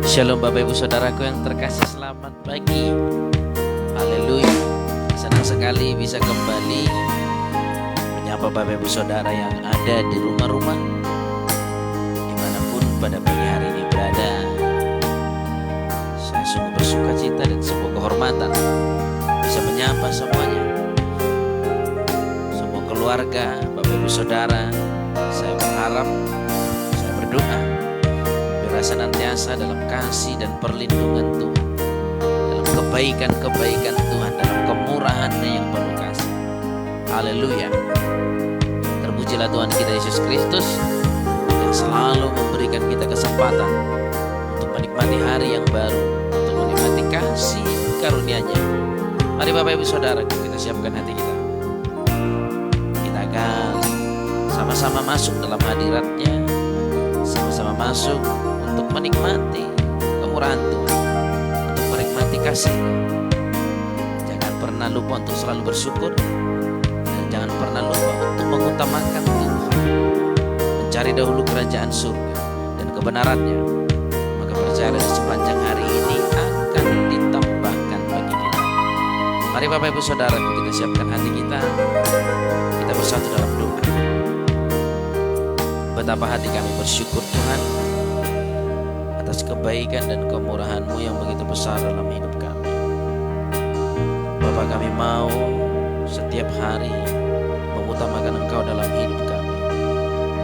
Shalom Bapak Ibu Saudaraku yang terkasih, selamat pagi. Haleluya. Senang sekali bisa kembali menyapa Bapak Ibu Saudara yang ada di rumah-rumah, dimanapun pada pagi hari ini berada. Saya sungguh bersuka cita dan sebuah kehormatan bisa menyapa semuanya, semua keluarga, Bapak Ibu Saudara. Saya berharap, saya berdoa senantiasa dalam kasih dan perlindungan Tuhan, dalam kebaikan-kebaikan Tuhan, dalam kemurahan-Nya yang penuh kasih. Haleluya. Terpujilah Tuhan kita Yesus Kristus yang selalu memberikan kita kesempatan untuk menikmati hari yang baru, untuk menikmati kasih karunia-Nya. Mari Bapak Ibu Saudara, kita siapkan hati kita. Kita akan sama-sama masuk dalam hadirat-Nya, sama-sama masuk untuk menikmati kemurahan Tuhan, untuk menikmati kasih-Nya. Jangan pernah lupa untuk selalu bersyukur, dan jangan pernah lupa untuk mengutamakan Tuhan. Mencari dahulu kerajaan surga dan kebenaran-Nya, maka percayalah sepanjang hari ini akan ditambahkan bagi kita. Mari Bapak Ibu Saudaraku, kita siapkan hati kita. Kita bersatu dalam doa. Betapa hati kami bersyukur Tuhan atas kebaikan dan kemurahan-Mu yang begitu besar dalam hidup kami. Bapa, kami mau setiap hari mengutamakan Engkau dalam hidup kami,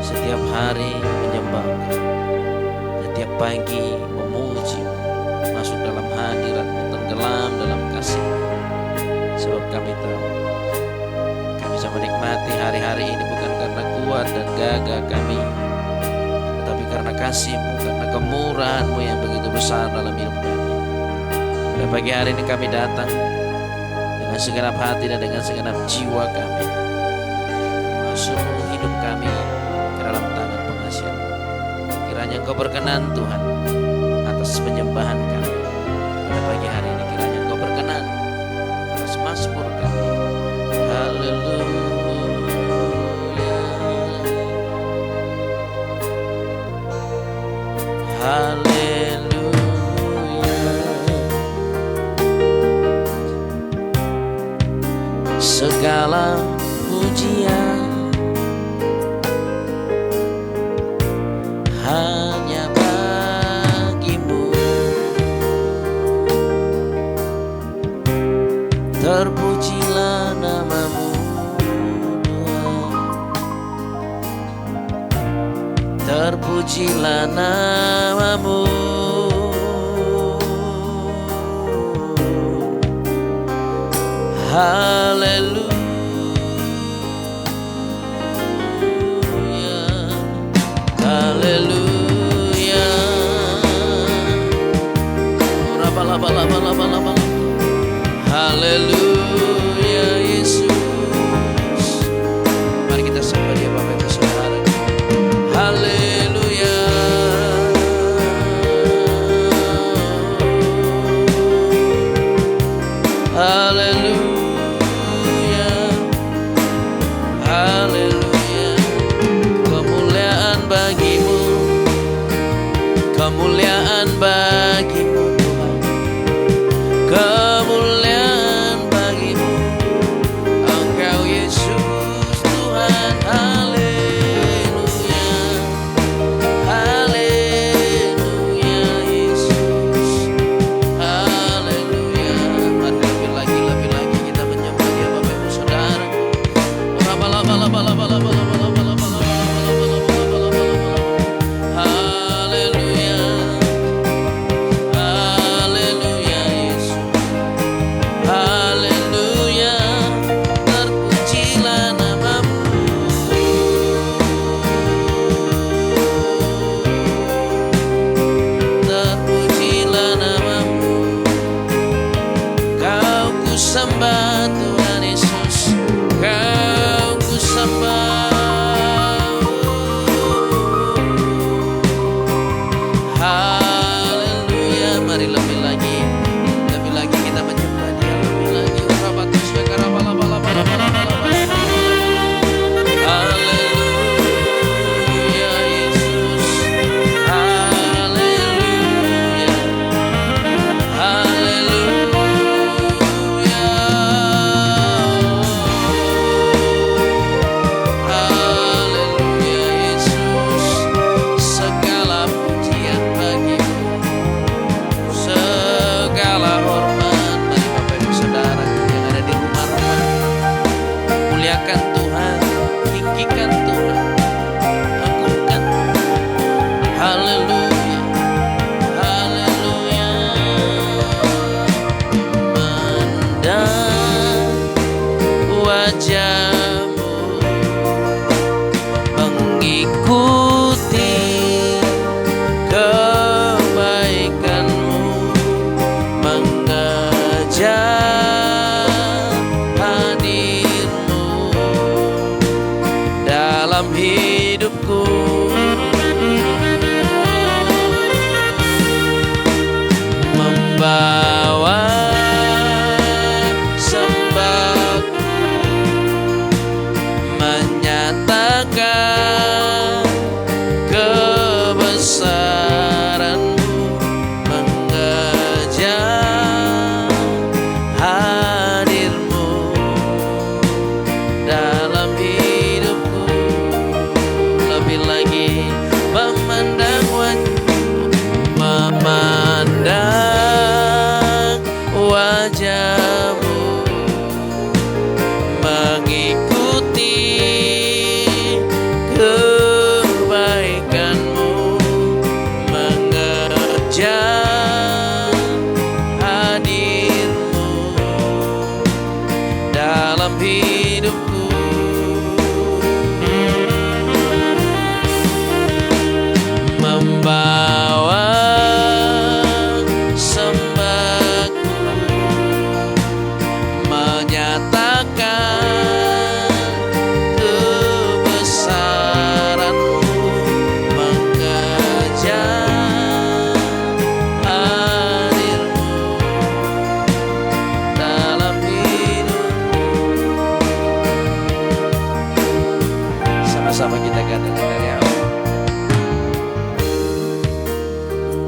setiap hari menyembah, setiap pagi memuji, masuk dalam hadirat-Mu, tenggelam dalam kasih. Sebab kami tahu kami bisa menikmati hari-hari ini bukan karena kuat dan gagah kami, tetapi karena kasih-Mu, karena kemurahan-Mu yang begitu besar dalam hidup kami. Pada pagi hari ini kami datang dengan segenap hati dan dengan segenap jiwa kami, masuk hidup kami ke dalam tangan pengasihan-Mu. Kiranya Engkau berkenan Tuhan atas penyembahan kami pada pagi hari ini. Kiranya Engkau berkenan atas mazmur kami. Haleluya. Haleluya. Segala pujian hanya bagi-Mu. Terpujilah nama-Mu Tuhan. Terpujilah nama-Mu. Haleluya. Haleluya. Haleluya Yesus. Mari kita sembah Dia Bapak Ibu Saudara. Haleluya. Haleluya. Haleluya. Kemuliaan bagi-Mu, kemuliaan bagi-Mu Tuhan, kemuliaan bagi-Mu, Engkau Yesus Tuhan. Haleluya. Haleluya Yesus. Haleluya. Mari lebih lagi kita menyembah Dia Bapak Ibu Saudara. Haleluya. haleluya, haleluya. Memandang wajahmu, mengikuti kebaikanmu, mengejar hadirmu dalam hidupku. Membawa sembahku, menyatakan kebesaranmu, mengejar hadirmu dalam hidupku. Lebih lagi memandang wajahmu, memandang wajahmu, mengikuti kebaikanmu, mengejar hadirmu dalam hidupku. Membawa sembahku, menyatakan kebesaranmu, mengejar hadirmu dalam hidupku. Sama-sama kita katakan ya.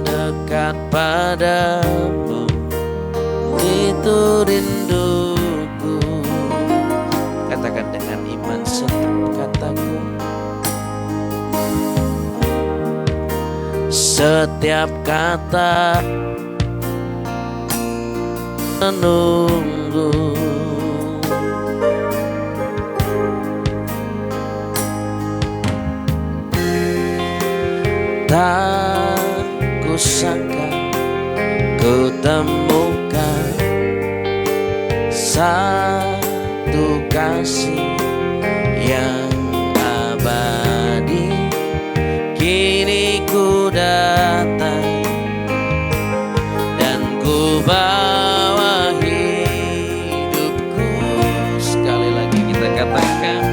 Dekat padamu itu rinduku. Katakan dengan iman setiap kataku. Setiap kata menunggu. Tak kusangka ku temukan satu kasih yang abadi. Kini ku datang dan ku bawa hidupku. Sekali lagi kita katakan,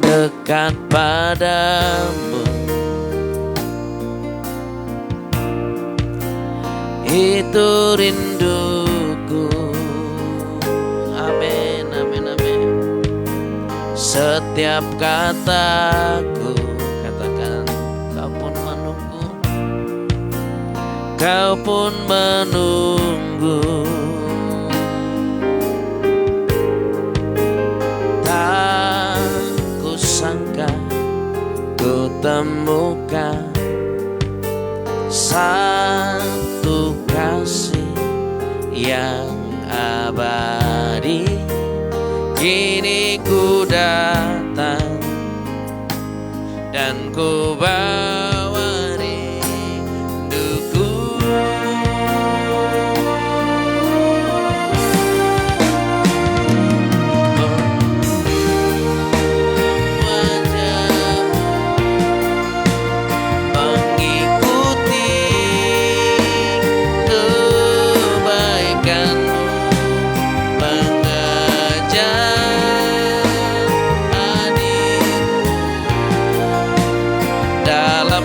dekat padamu itu rinduku. Amin, amin, amin. Setiap kataku, katakan, kau pun menunggu, kau pun menunggu. Tak kusangka ku temukan satu kasih yang abadi. Kini ku datang dan ku bawa rinduku. Dalam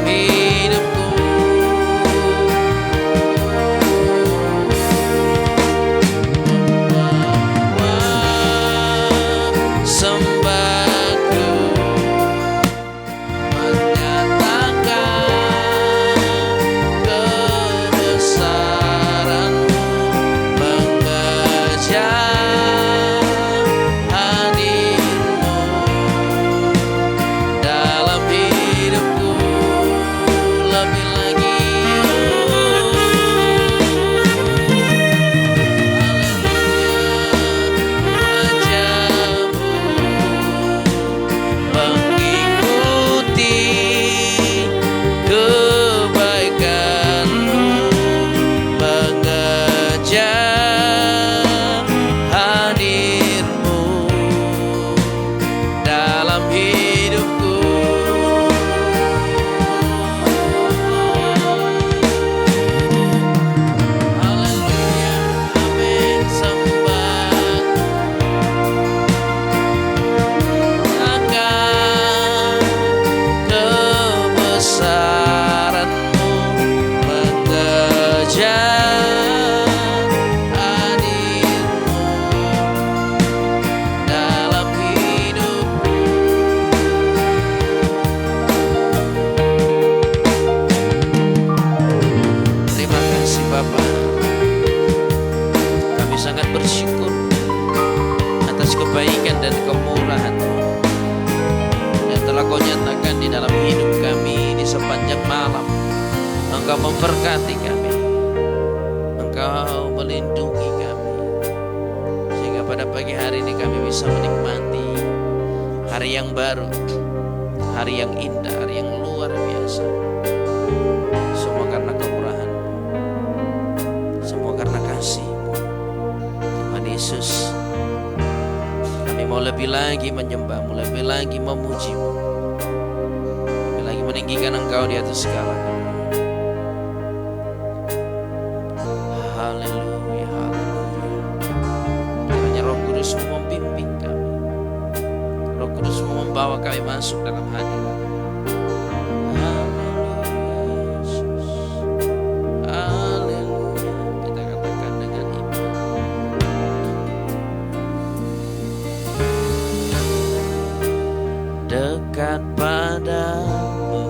Engkau memberkati kami, Engkau melindungi kami, sehingga pada pagi hari ini kami bisa menikmati hari yang baru, hari yang indah, hari yang luar biasa. Semua karena kemurahan-Mu, semua karena kasih-Mu. Tuhan Yesus, kami mau lebih lagi menyembah-Mu, lebih lagi memuji-Mu, lebih lagi meninggikan Engkau di atas segala-galanya. Haleluya, haleluya. Kiranya Roh Kudus membimbing kami, Roh Kudus membawa kami masuk dalam hadirat. Haleluya Yesus, haleluya. Kita katakan dengan iman. Dekat padamu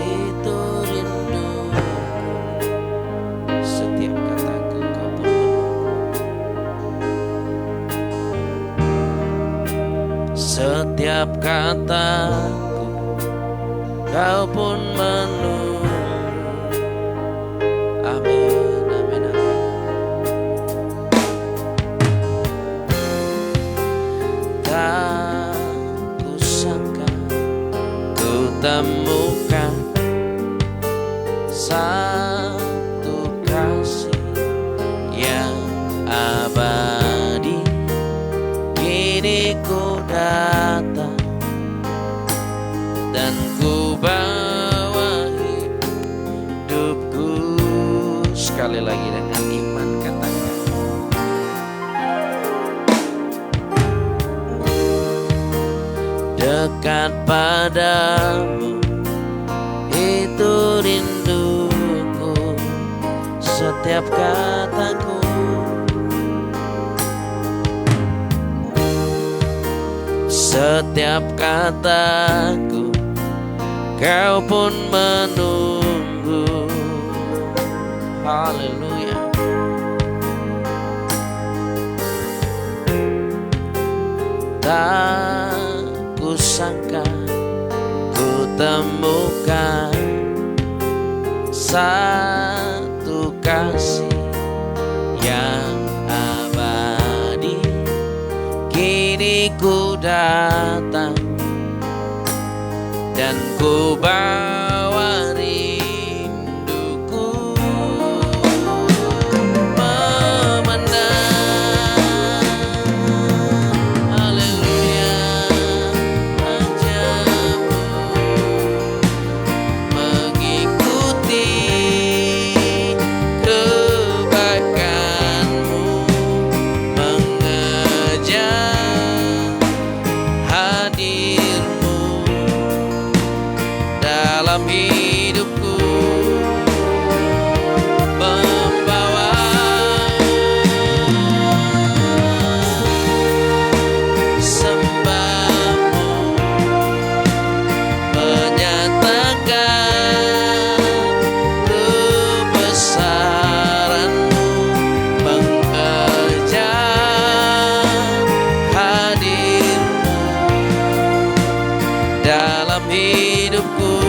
itu rinduku, setiap kataku Kau pun menunggu. Setiap kataku Kau pun menunggu. Amin, amin, amin. Tak kusangka ku temukan satu kasih yang abadi. Kini ku datang dan ku bawa hidupku. Sekali lagi dengan iman katakan. Dekat padamu itu rinduku, setiap kataku. Setiap kataku Kau pun menunggu. Haleluya. Tak kusangka ku temukan satu kasih yang abadi. Kini ku datang dan ku bawa rinduku, memandang haleluya wajah-Mu, mengikuti kebaikan-Mu, mengejar hadir-Mu dalam hidupku, membawa sembah-Mu, menyatakan kebesaran-Mu, mengejar hadir-Mu dalam hidupku.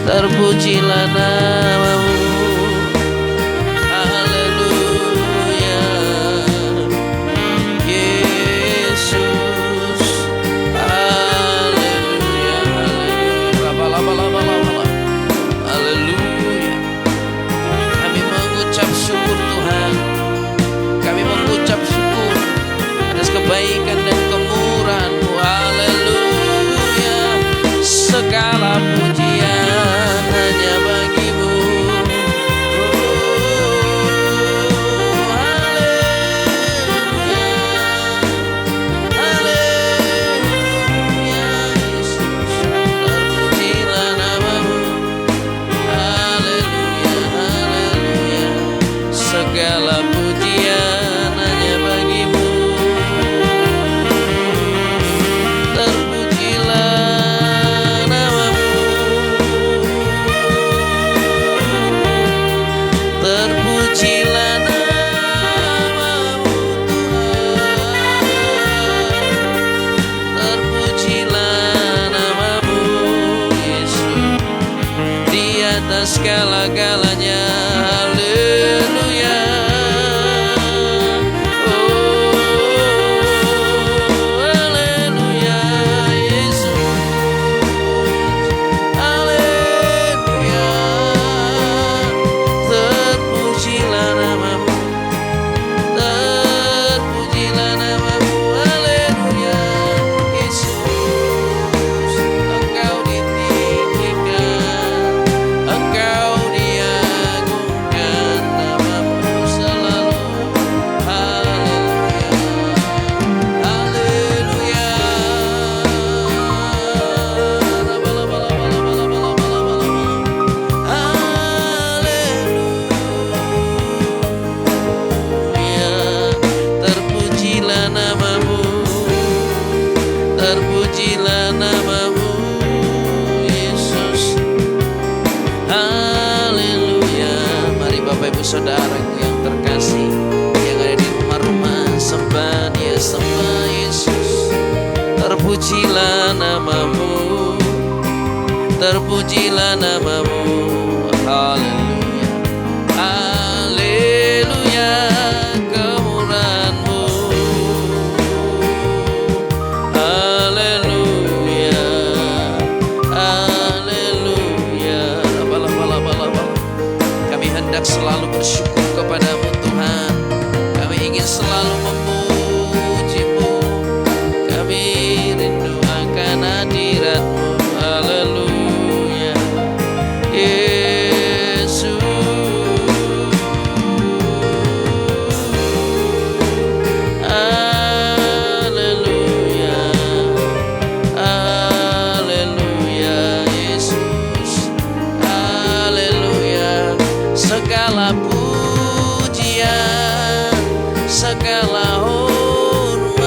terpujilah namamu. Haleluya, Yesus. Haleluya, haleluya, haleluya. Kami mengucap syukur Tuhan, kami mengucap syukur atas kebaikan dan kemurahan-Mu. Haleluya, segala pujian hanya bagi-Mu. Haleluya, haleluya, Yesus, terpujilah namamu. Haleluya, haleluya, segala pujian hanya bagi-Mu. Terpujilah namamu, terpujilah namamu Tuhan, terpujilah namamu Yesus, di atas segala-galanya. Haleluya, oh haleluya, Yesus, haleluya, terpujilah namamu, terpujilah namamu. Haleluya, Yesus, Engkau ditinggikan, Engkau diagungkan, namamu selalu. Haleluya, haleluya, haleluya, terpujilah namamu, terpujilah namamu Yesus. Haleluya. Mari Bapak Ibu Saudaraku yang terkasih, yang ada di rumah-rumah, sembah Dia, sembah Yesus. Terpujilah namamu, terpujilah namamu. Haleluya, haleluya, kemurahan-Mu. Haleluya, haleluya. Kami hendak selalu bersyukur kepada-Mu Tuhan. Kami ingin selalu memuji-Mu. Kami rindu akan hadirat-Mu. Haleluya, Yesus. Haleluya, haleluya, Yesus. Haleluya, segala pujian, segala hormat,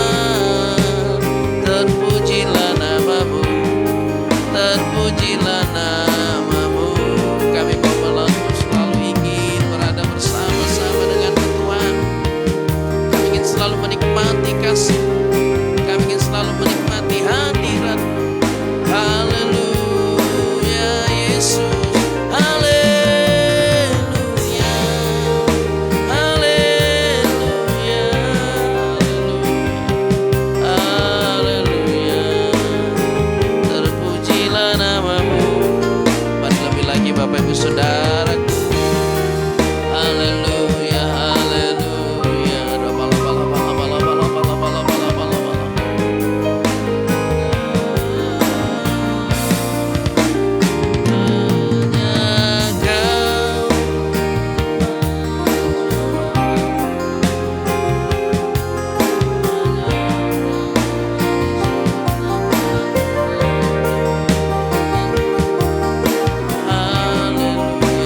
terpujilah namamu, terpujilah namamu. Kami mau selalu ingin berada bersama-sama dengan Tuhan. Kami ingin selalu menikmati kasih, kami ingin selalu menikmati hadirat. Haleluya, Yesus. Haleluya, haleluya, haleluya, terpujilah namamu. Mari lebih lagi Bapak Ibu Saudaraku. Haleluya, haleluya. Haleluya,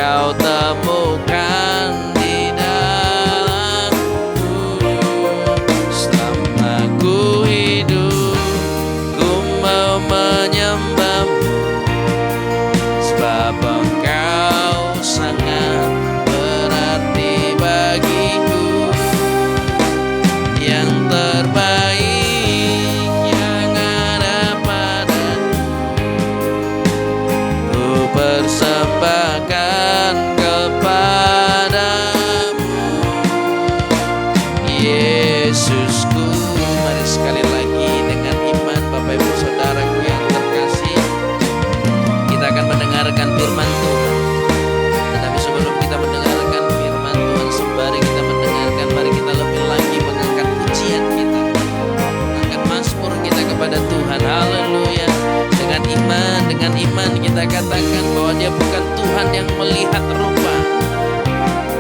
Kau temukan di dalamku. Selama ku hidup, ku mau menyembahmu, sebab Engkau sangat berarti bagiku. Yang terbaik yang ada padaku, ku persembahkan kepadamu, Yesusku. Mari sekali lagi dengan iman, Bapak Ibu Saudaraku yang terkasih, kita akan mendengarkan firman Tuhan. Tetapi sebelum kita mendengarkan firman Tuhan, sembari kita mendengarkan, mari kita lebih lagi mengangkat pujian kita, mengangkat mazmur kita kepada Tuhan. Haleluya. Dengan iman kita katakan bahwa Dia bukan Tuhan yang melihat rupa.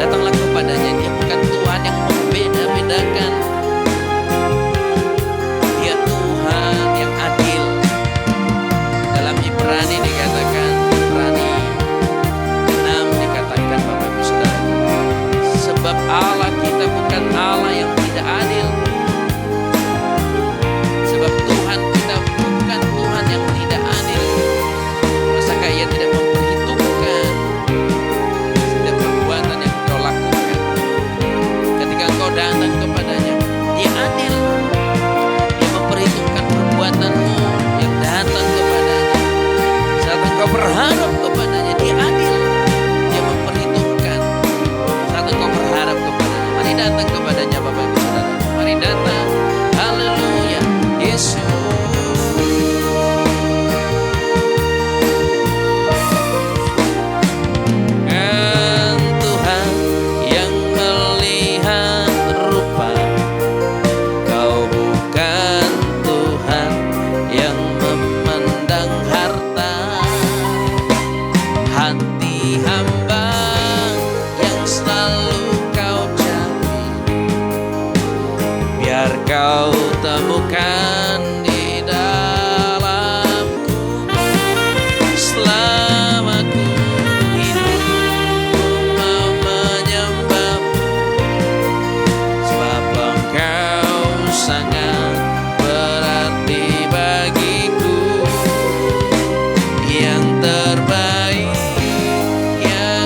Datanglah kepadanya. Dia bukan Tuhan yang membeda-bedakan. Dia Tuhan yang adil. Dalam Ibrani dikatakan, Ibrani 6 dikatakan, Bapak Ibu Saudara, sebab Allah kita bukan Allah yang tidak adil. Sebab Tuhan kita bukan Tuhan yang tidak adil. Masakah Ia tidak memperhitungkan setiap perbuatan yang engkau lakukan? Ketika engkau datang kepadanya, Dia adil. Dia memperhitungkan perbuatanmu yang datang kepadanya. Saat engkau berharap kepadanya, Dia adil. Dia memperhitungkan. Saat engkau berharap kepadanya, mari datang kepadanya, Bapak Ibu Saudara. Mari datang. Haleluya. Yesus. Kan Tuhan yang melihat rupa. Kau bukan Tuhan yang memandang harta. Hati hamba yang selalu Kau jaga, biar Kau temukan di dalamku. Selama ku hidup, ku mau menyembahmu, sebab Engkau sangat berarti bagiku. Yang terbaik yang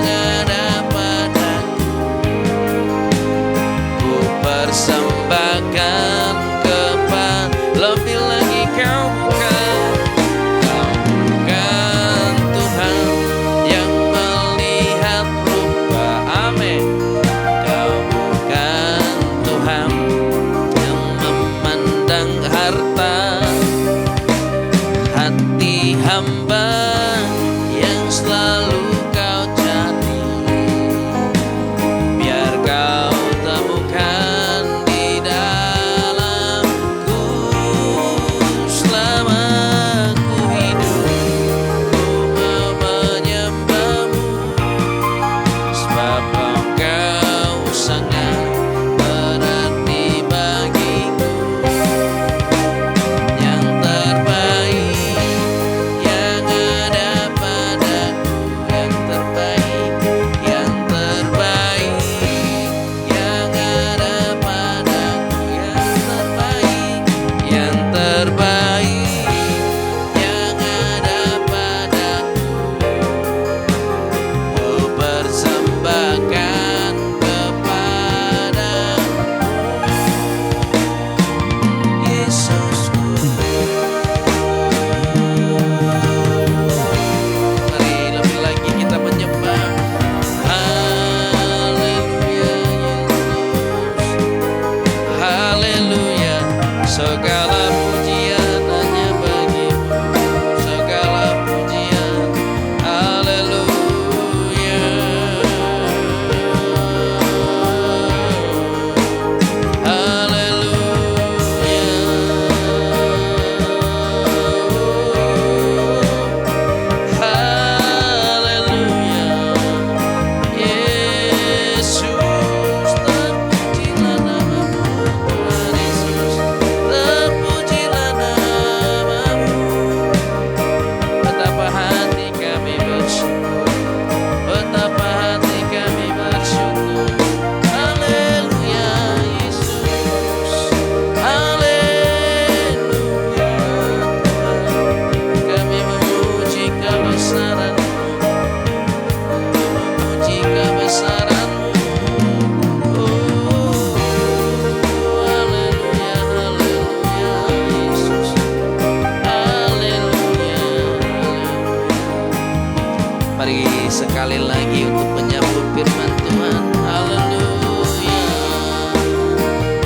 pagi untuk menyambut firman Tuhan. Haleluya.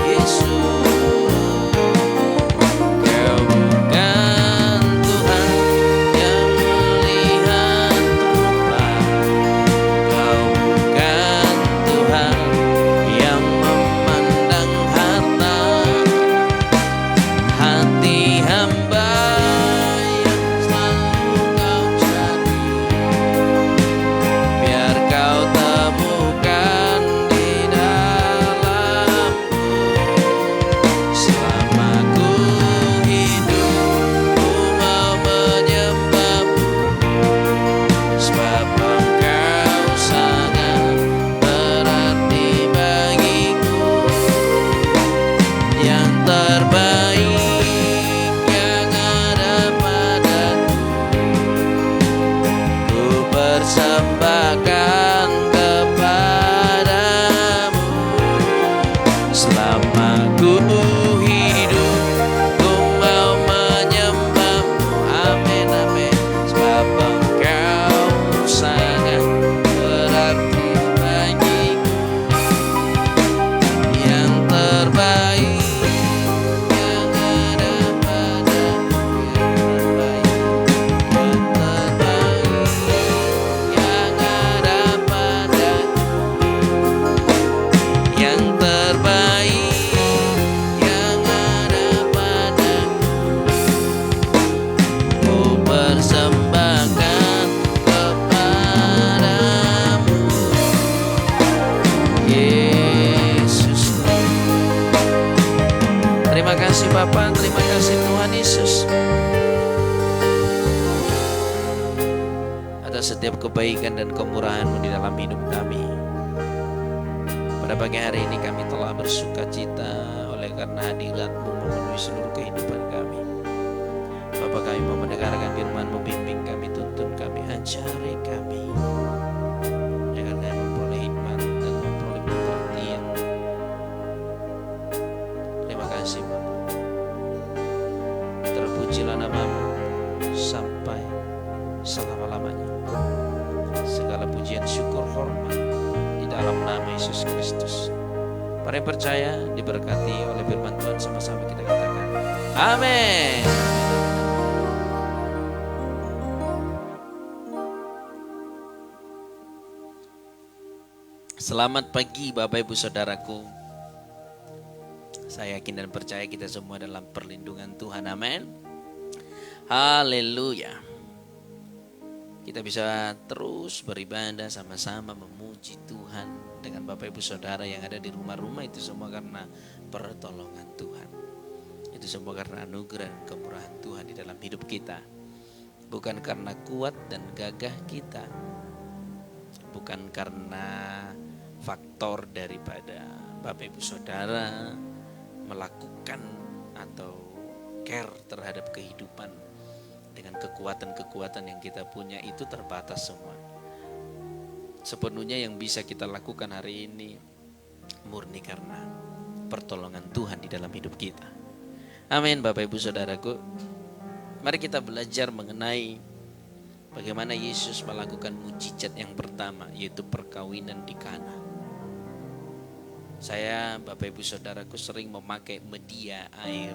Yesus, Kau bukan Tuhan yang melihat rupa, Kau bukan Tuhan yang memandang harta. Hati hamba yang selalu Kau cari, biar Kau temukan di dalamku. Selama ku hidup, ku mau menyembah-Mu, sebab Engkau sangat berarti bagiku. Yang terbaik yang ada padaku, ku persembahkan kepadamu. Selama ku hidup, ku mau menyembah-Mu. Amin, amin. Sebab Engkau sangat berarti bagiku. Yang terbaik yang ada padaku, yang terbaik yang ada padaku, yang terbaik yang ada padaku, ku persembahkan kepadamu. Yesus, terima kasih Bapa, terima kasih Tuhan Yesus atas setiap kebaikan dan kemurahan-Mu di dalam hidup kami. Pada pagi hari ini kami telah bersuka cita oleh karena hadirat-Mu memenuhi seluruh kehidupan kami. Bapa, kami mau mendengarkan firman-Mu, bimbing kami, tuntun kami, ajari kami, agar kami memperoleh hikmat dan memperoleh pengertian. Terima kasih Bapa. Terpujilah nama-Mu sampai selama-lamanya. Segala pujian, syukur, hormat di dalam nama Yesus Kristus. Para yang percaya diberkati oleh firman Tuhan, sama-sama kita katakan amin. Selamat pagi Bapak Ibu Saudaraku. Saya yakin dan percaya kita semua dalam perlindungan Tuhan. Amin. Haleluya. Kita bisa terus beribadah sama-sama memuji Tuhan dengan Bapak Ibu Saudara yang ada di rumah-rumah. Itu semua karena pertolongan Tuhan. Itu semua karena anugerah dan kemurahan Tuhan di dalam hidup kita. Bukan karena kuat dan gagah kita, bukan karena faktor daripada Bapak Ibu Saudara melakukan atau care terhadap kehidupan dengan kekuatan-kekuatan yang kita punya. Itu terbatas semua. Sepenuhnya yang bisa kita lakukan hari ini murni karena pertolongan Tuhan di dalam hidup kita. Amin Bapak Ibu Saudaraku. Mari kita belajar mengenai bagaimana Yesus melakukan mujizat yang pertama, yaitu perkawinan di Kana. Saya, Bapak Ibu Saudaraku, sering memakai media air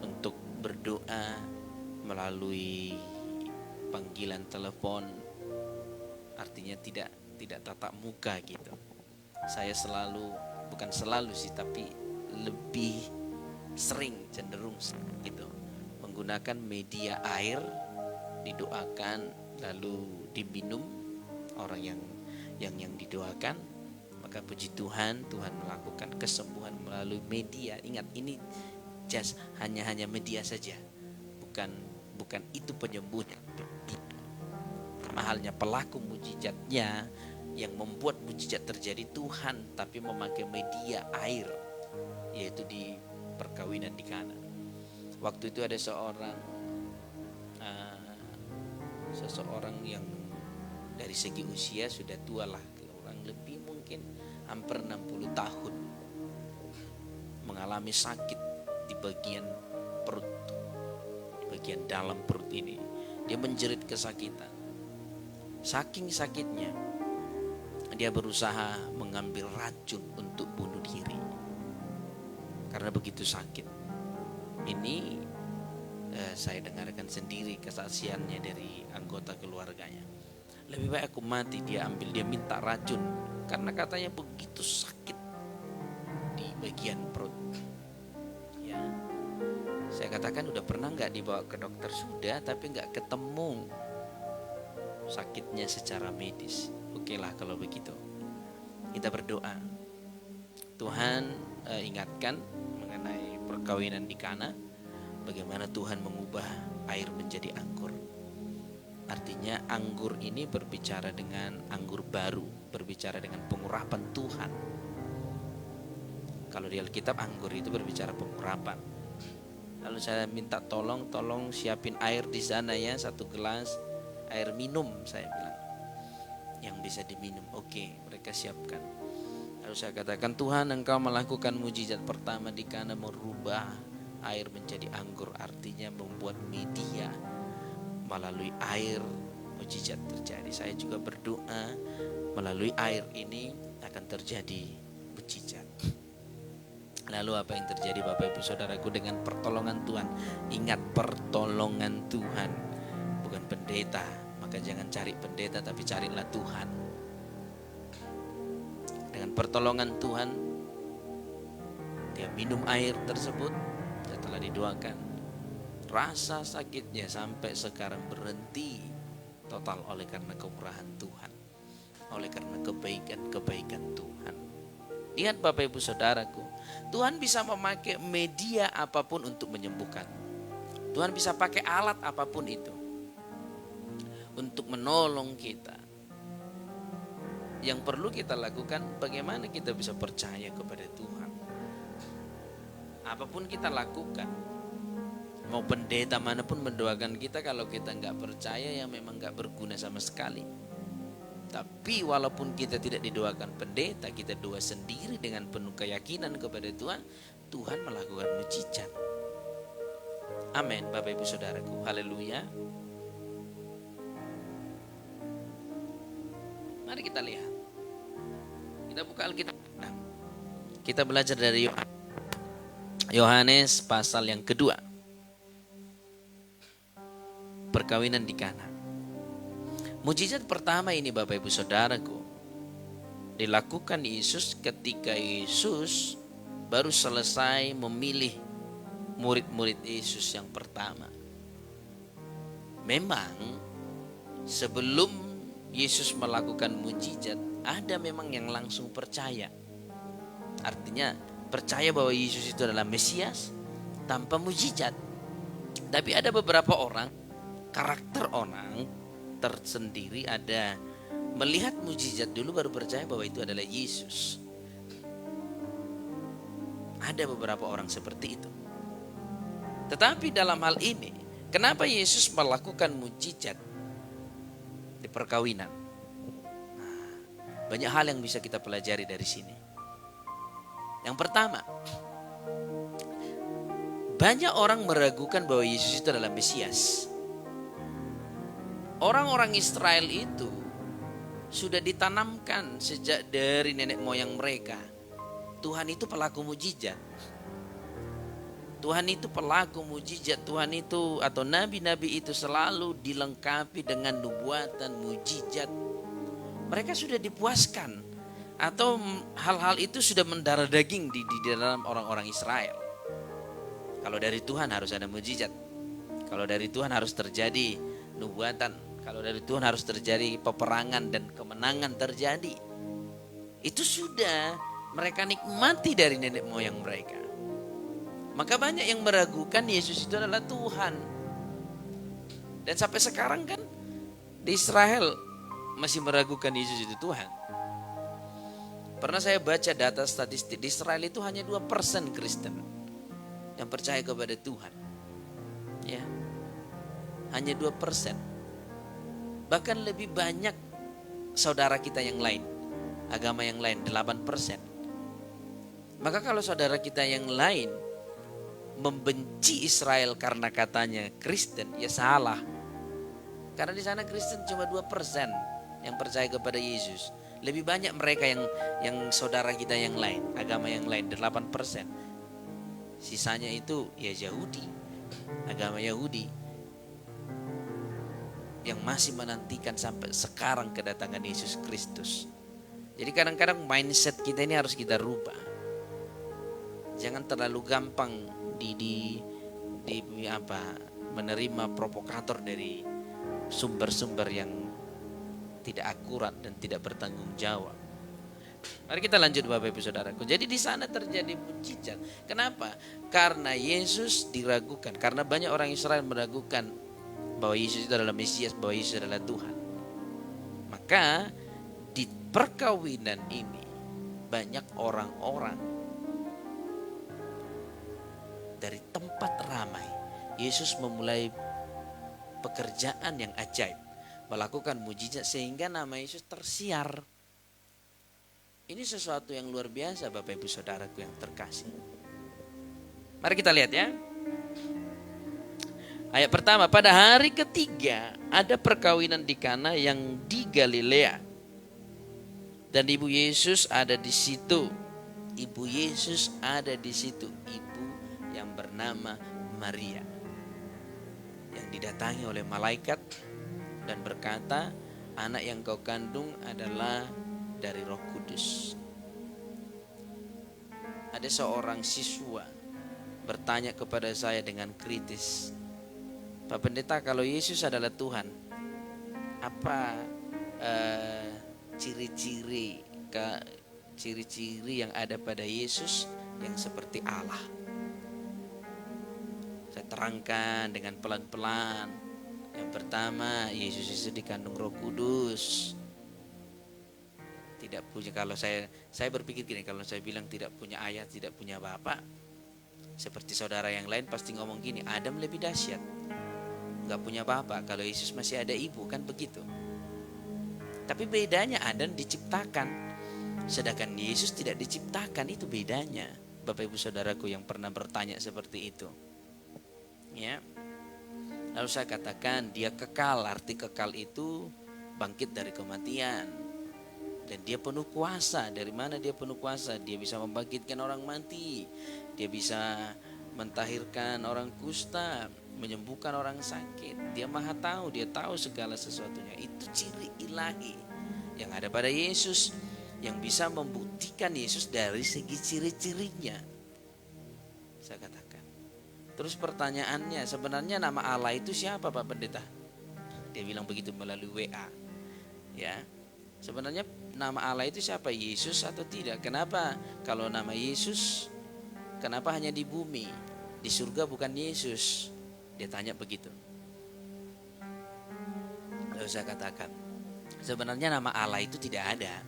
untuk berdoa melalui panggilan telepon. Artinya tidak tatap muka gitu. Saya selalu, bukan selalu sih, tapi lebih sering, cenderung gitu, menggunakan media air, didoakan lalu diminum orang yang didoakan. Maka puji Tuhan, Tuhan melakukan kesembuhan melalui media. Ingat, ini just hanya media saja, bukan itu penyembuhnya. Mahalnya pelaku mujizatnya, yang membuat mujizat terjadi Tuhan, tapi memakai media air, yaitu di perkawinan di Kana. Waktu itu ada seseorang yang dari segi usia sudah tua lah, orang lebih mungkin hampir 60 tahun, mengalami sakit di bagian perut, di bagian dalam perut ini. Dia menjerit kesakitan. Saking sakitnya dia berusaha mengambil racun untuk bunuh diri karena begitu sakit. Ini saya dengarkan sendiri kesaksiannya dari anggota keluarganya. Lebih baik aku mati, dia minta racun karena katanya begitu sakit di bagian perut. Ya, saya katakan udah pernah nggak dibawa ke dokter? Sudah, tapi nggak ketemu sakitnya secara medis. Oke lah kalau begitu, kita berdoa. Tuhan ingatkan mengenai perkawinan di Kana, bagaimana Tuhan mengubah air menjadi anggur. Artinya anggur ini berbicara dengan anggur baru, berbicara dengan pengurapan Tuhan. Kalau di Alkitab anggur itu berbicara pengurapan. Lalu saya minta tolong siapin air di sana ya, 1 gelas air minum, saya bilang, yang bisa diminum. Oke, mereka siapkan. Lalu saya katakan, Tuhan, Engkau melakukan mujizat pertama di Kana, merubah air menjadi anggur, artinya membuat media. Melalui air mujizat terjadi. Saya juga berdoa melalui air ini akan terjadi mujizat. Lalu apa yang terjadi Bapak Ibu Saudaraku dengan pertolongan Tuhan? Ingat, pertolongan Tuhan, bukan pendeta. Maka jangan cari pendeta, tapi carilah Tuhan. Dengan pertolongan Tuhan, dia minum air tersebut setelah didoakan. Rasa sakitnya sampai sekarang berhenti total oleh karena kemurahan Tuhan, oleh karena kebaikan Tuhan. Lihat Bapak Ibu Saudaraku, Tuhan bisa memakai media apapun untuk menyembuhkan. Tuhan bisa pakai alat apapun itu untuk menolong kita. Yang perlu kita lakukan, bagaimana kita bisa percaya kepada Tuhan. Apapun kita lakukan, mau pendeta manapun mendoakan kita, kalau kita nggak percaya ya memang nggak berguna sama sekali. Tapi walaupun kita tidak didoakan pendeta, kita doa sendiri dengan penuh keyakinan kepada Tuhan, Tuhan melakukan mujizat. Amin Bapak Ibu Saudaraku, haleluya. Mari kita lihat, kita buka Alkitab. Kita belajar dari Yohanes pasal yang kedua. Perkawinan di Kana. Mujizat pertama ini Bapak Ibu Saudaraku dilakukan Yesus ketika Yesus baru selesai memilih murid-murid Yesus yang pertama. Memang sebelum Yesus melakukan mujizat, ada memang yang langsung percaya. Artinya percaya bahwa Yesus itu adalah Mesias tanpa mujizat. Tapi ada beberapa orang, karakter orang tersendiri, ada melihat mujizat dulu baru percaya bahwa itu adalah Yesus. Ada beberapa orang seperti itu. Tetapi dalam hal ini, kenapa Yesus melakukan mujizat di perkawinan? Nah, banyak hal yang bisa kita pelajari dari sini. Yang pertama, banyak orang meragukan bahwa Yesus itu adalah Mesias. Orang-orang Israel itu sudah ditanamkan sejak dari nenek moyang mereka. Tuhan itu pelaku mujizat. Tuhan itu pelaku mujizat. Tuhan itu atau nabi-nabi itu selalu dilengkapi dengan nubuatan mujizat. Mereka sudah dipuaskan, atau hal-hal itu sudah mendarah daging di dalam orang-orang Israel. Kalau dari Tuhan harus ada mujizat. Kalau dari Tuhan harus terjadi nubuatan. Kalau dari Tuhan harus terjadi peperangan dan kemenangan terjadi. Itu sudah mereka nikmati dari nenek moyang mereka. Maka banyak yang meragukan Yesus itu adalah Tuhan. Dan sampai sekarang kan di Israel masih meragukan Yesus itu Tuhan. Pernah saya baca data statistik, di Israel itu hanya 2% Kristen yang percaya kepada Tuhan. Ya. Hanya 2%. Bahkan lebih banyak saudara kita yang lain, agama yang lain, 8%. Maka kalau saudara kita yang lain membenci Israel karena katanya Kristen, ya salah. Karena di sana Kristen cuma 2% yang percaya kepada Yesus. Lebih banyak mereka yang saudara kita yang lain, agama yang lain 8%. Sisanya itu ya Yahudi, agama Yahudi yang masih menantikan sampai sekarang kedatangan Yesus Kristus. Jadi kadang-kadang mindset kita ini harus kita rubah. Jangan terlalu gampang menerima provokator dari sumber-sumber yang tidak akurat dan tidak bertanggung jawab. Mari kita lanjut Bapak Ibu Saudaraku. Jadi di sana terjadi mujizat. Kenapa? Karena Yesus diragukan. Karena banyak orang Israel meragukan bahwa Yesus itu adalah Mesias, bahwa Yesus adalah Tuhan. Maka di perkawinan ini banyak orang-orang dari tempat ramai. Yesus memulai pekerjaan yang ajaib, melakukan mujizat sehingga nama Yesus tersiar. Ini sesuatu yang luar biasa Bapak Ibu Saudaraku yang terkasih. Mari kita lihat ya. Ayat pertama, pada hari ketiga ada perkawinan di Kana yang di Galilea. Dan ibu Yesus ada di situ. Ibu Yesus ada di situ. Ibu yang bernama Maria. Yang didatangi oleh malaikat dan berkata, anak yang kau kandung adalah dari Roh Kudus. Ada seorang siswa bertanya kepada saya dengan kritis, Pak Pendeta, kalau Yesus adalah Tuhan, apa ciri-ciri yang ada pada Yesus yang seperti Allah? Saya terangkan dengan pelan-pelan. Yang pertama, Yesus itu dikandung Roh Kudus. Tidak punya, kalau saya berpikir gini, kalau saya bilang tidak punya ayah, tidak punya bapak, seperti saudara yang lain pasti ngomong gini, Adam lebih dahsyat, nggak punya bapak, kalau Yesus masih ada ibu, kan begitu. Tapi bedanya Adam diciptakan, sedangkan Yesus tidak diciptakan, itu bedanya. Bapak Ibu Saudaraku yang pernah bertanya seperti itu, ya. Lalu saya katakan dia kekal, arti kekal itu bangkit dari kematian. Dan dia penuh kuasa. Dari mana dia penuh kuasa? Dia bisa membangkitkan orang mati. Dia bisa mentahirkan orang kusta, menyembuhkan orang sakit. Dia maha tahu, dia tahu segala sesuatunya. Itu ciri ilahi yang ada pada Yesus, yang bisa membuktikan Yesus dari segi ciri-cirinya. Saya katakan. Terus pertanyaannya, sebenarnya nama Allah itu siapa Pak Pendeta? Dia bilang begitu melalui WA. Ya. Sebenarnya nama Allah itu siapa? Yesus atau tidak? Kenapa kalau nama Yesus, kenapa hanya di bumi? Di surga bukan Yesus? Dia tanya begitu. Lalu saya katakan, sebenarnya nama Allah itu tidak ada.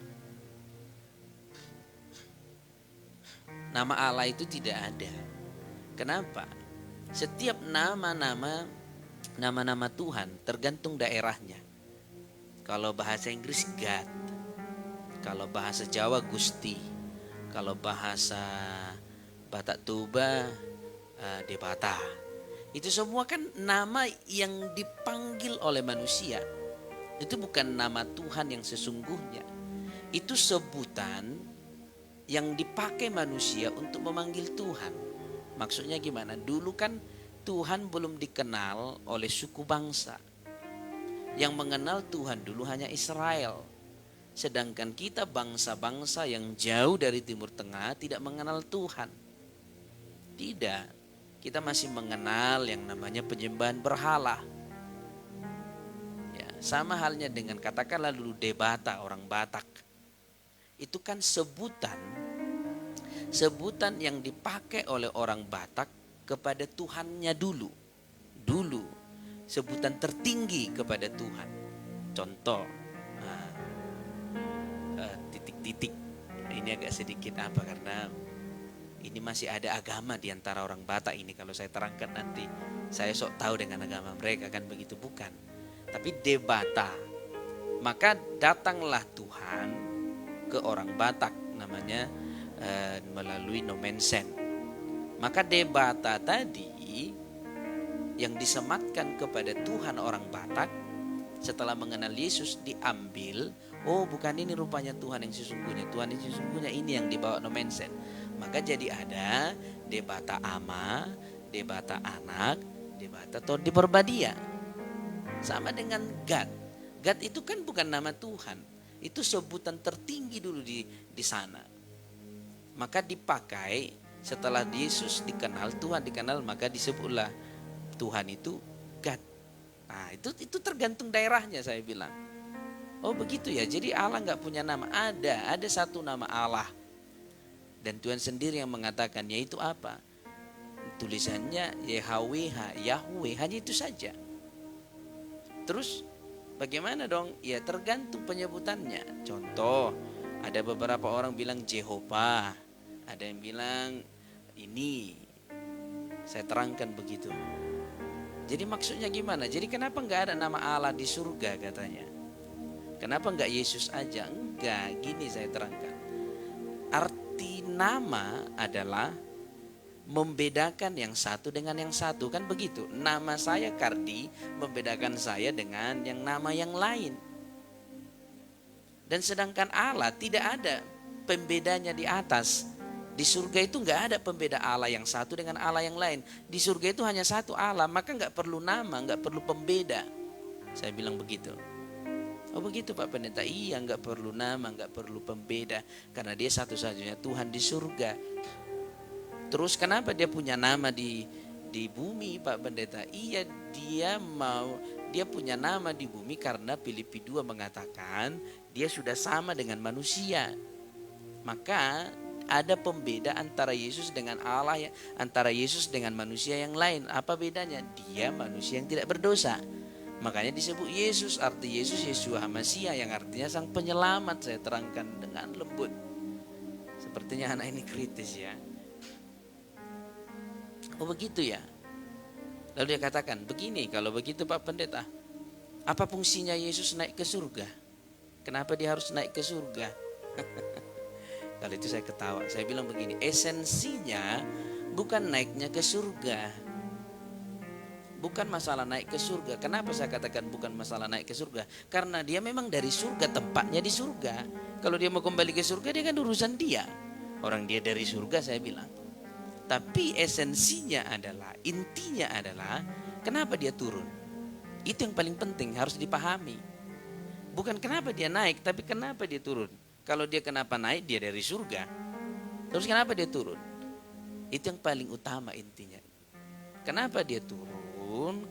Nama Allah itu tidak ada. Kenapa? Setiap nama-nama Tuhan tergantung daerahnya. Kalau bahasa Inggris God, kalau bahasa Jawa Gusti, kalau bahasa Batak Toba Debata. Itu semua kan nama yang dipanggil oleh manusia. Itu bukan nama Tuhan yang sesungguhnya. Itu sebutan yang dipakai manusia untuk memanggil Tuhan. Maksudnya gimana? Dulu kan Tuhan belum dikenal oleh suku bangsa. Yang mengenal Tuhan dulu hanya Israel. Sedangkan kita bangsa-bangsa yang jauh dari Timur Tengah tidak mengenal Tuhan. Tidak. Kita masih mengenal yang namanya penyembahan berhala. Ya, sama halnya dengan katakanlah dulu Debata, orang Batak. Itu kan sebutan yang dipakai oleh orang Batak kepada Tuhannya dulu. Sebutan tertinggi kepada Tuhan. Contoh, titik-titik. Ini agak sedikit karena ini masih ada agama di antara orang Batak ini. Kalau saya terangkan nanti, saya sok tahu dengan agama mereka, kan begitu, bukan. Tapi Debata. Maka datanglah Tuhan ke orang Batak, namanya melalui Nomensen. Maka Debata tadi yang disematkan kepada Tuhan orang Batak setelah mengenal Yesus diambil Oh, bukan ini rupanya Tuhan yang sesungguhnya. Tuhan yang sesungguhnya ini yang dibawa no mensen. Maka jadi ada debata ama, debata anak, debata atau di perbadia. Sama dengan God. God itu kan bukan nama Tuhan. Itu sebutan tertinggi dulu di sana. Maka dipakai setelah Yesus dikenal, Tuhan dikenal, maka disebutlah Tuhan itu God. Nah, itu tergantung daerahnya saya bilang. Oh begitu ya, jadi Allah nggak punya nama. Ada satu nama Allah. Dan Tuhan sendiri yang mengatakan, yaitu apa? Tulisannya YHWH, Yahweh, hanya itu saja. Terus bagaimana dong? Ya tergantung penyebutannya. Contoh, ada beberapa orang bilang Jehovah, ada yang bilang ini. Saya terangkan begitu. Jadi maksudnya gimana? Jadi kenapa nggak ada nama Allah di surga katanya? Kenapa nggak Yesus aja? Enggak, gini saya terangkan. Arti nama adalah membedakan yang satu dengan yang satu, kan begitu. Nama saya Kardi membedakan saya dengan yang nama yang lain. Dan sedangkan Allah tidak ada pembedanya di atas. Di surga itu nggak ada pembeda Allah yang satu dengan Allah yang lain. Di surga itu hanya satu Allah, maka nggak perlu nama, nggak perlu pembeda. Saya bilang begitu. Oh begitu Pak Pendeta, iya nggak perlu nama, nggak perlu pembeda, karena dia satu-satunya Tuhan di surga. Terus kenapa dia punya nama di bumi Pak Pendeta? Iya dia punya nama di bumi karena Filipi 2 mengatakan dia sudah sama dengan manusia. Maka ada pembeda antara Yesus dengan Allah, antara Yesus dengan manusia yang lain. Apa bedanya? Dia manusia yang tidak berdosa. Makanya disebut Yesus, arti Yesus Yeshua Hamasia, yang artinya sang penyelamat. Saya terangkan dengan lembut. Sepertinya anak ini kritis ya. Oh begitu ya. Lalu dia katakan, begini, kalau begitu Pak Pendeta, apa fungsinya Yesus naik ke surga? Kenapa dia harus naik ke surga? Kalau itu saya ketawa. Saya bilang begini, esensinya bukan naiknya ke surga. Bukan masalah naik ke surga. Kenapa saya katakan bukan masalah naik ke surga? Karena dia memang dari surga, tempatnya di surga. Kalau dia mau kembali ke surga, dia kan urusan dia. Orang dia dari surga, saya bilang. Tapi esensinya adalah, intinya adalah, kenapa dia turun? Itu yang paling penting, harus dipahami. Bukan kenapa dia naik, tapi kenapa dia turun. Kalau dia kenapa naik, dia dari surga. Terus kenapa dia turun? Itu yang paling utama intinya. Kenapa dia turun?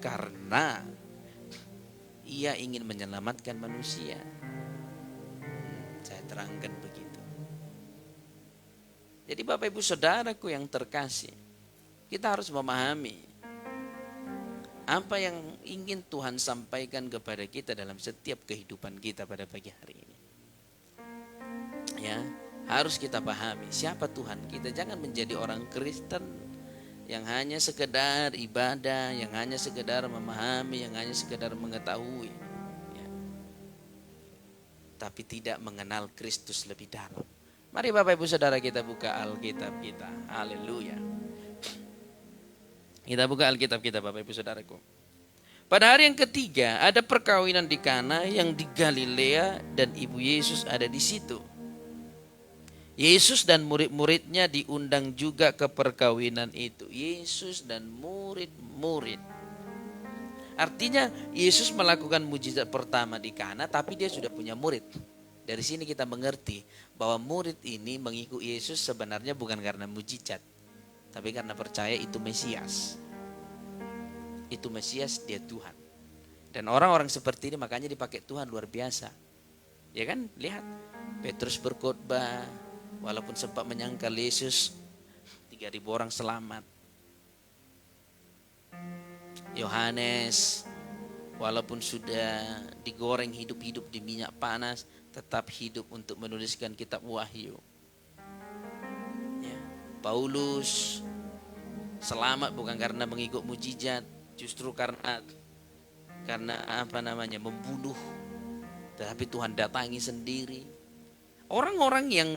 Karena ia ingin menyelamatkan manusia. Saya terangkan begitu. Jadi Bapak Ibu Saudaraku yang terkasih, kita harus memahami apa yang ingin Tuhan sampaikan kepada kita dalam setiap kehidupan kita pada pagi hari ini. Ya, harus kita pahami siapa Tuhan kita. Jangan menjadi orang Kristen yang hanya sekedar ibadah, yang hanya sekedar memahami, yang hanya sekedar mengetahui, ya. Tapi tidak mengenal Kristus lebih dalam. Mari Bapak Ibu Saudara kita buka Alkitab kita. Haleluya. Kita buka Alkitab kita Bapak Ibu Saudaraku. Pada hari yang ketiga ada perkawinan di Kana yang di Galilea dan ibu Yesus ada di situ. Yesus dan murid-muridnya diundang juga ke perkawinan itu. Yesus dan murid-murid. Artinya Yesus melakukan mujizat pertama di Kana, tapi dia sudah punya murid. Dari sini kita mengerti bahwa murid ini mengikuti Yesus sebenarnya bukan karena mujizat, tapi karena percaya itu Mesias. Itu Mesias, dia Tuhan. Dan orang-orang seperti ini makanya dipakai Tuhan luar biasa. Ya kan? Lihat, Petrus berkhotbah, walaupun sempat menyangkal Yesus, 3.000 orang selamat. Yohanes, walaupun sudah digoreng hidup-hidup di minyak panas, tetap hidup untuk menuliskan kitab Wahyu. Ya. Paulus selamat bukan karena mengikut mujizat, justru karena membunuh. Tapi Tuhan datangi sendiri. Orang-orang yang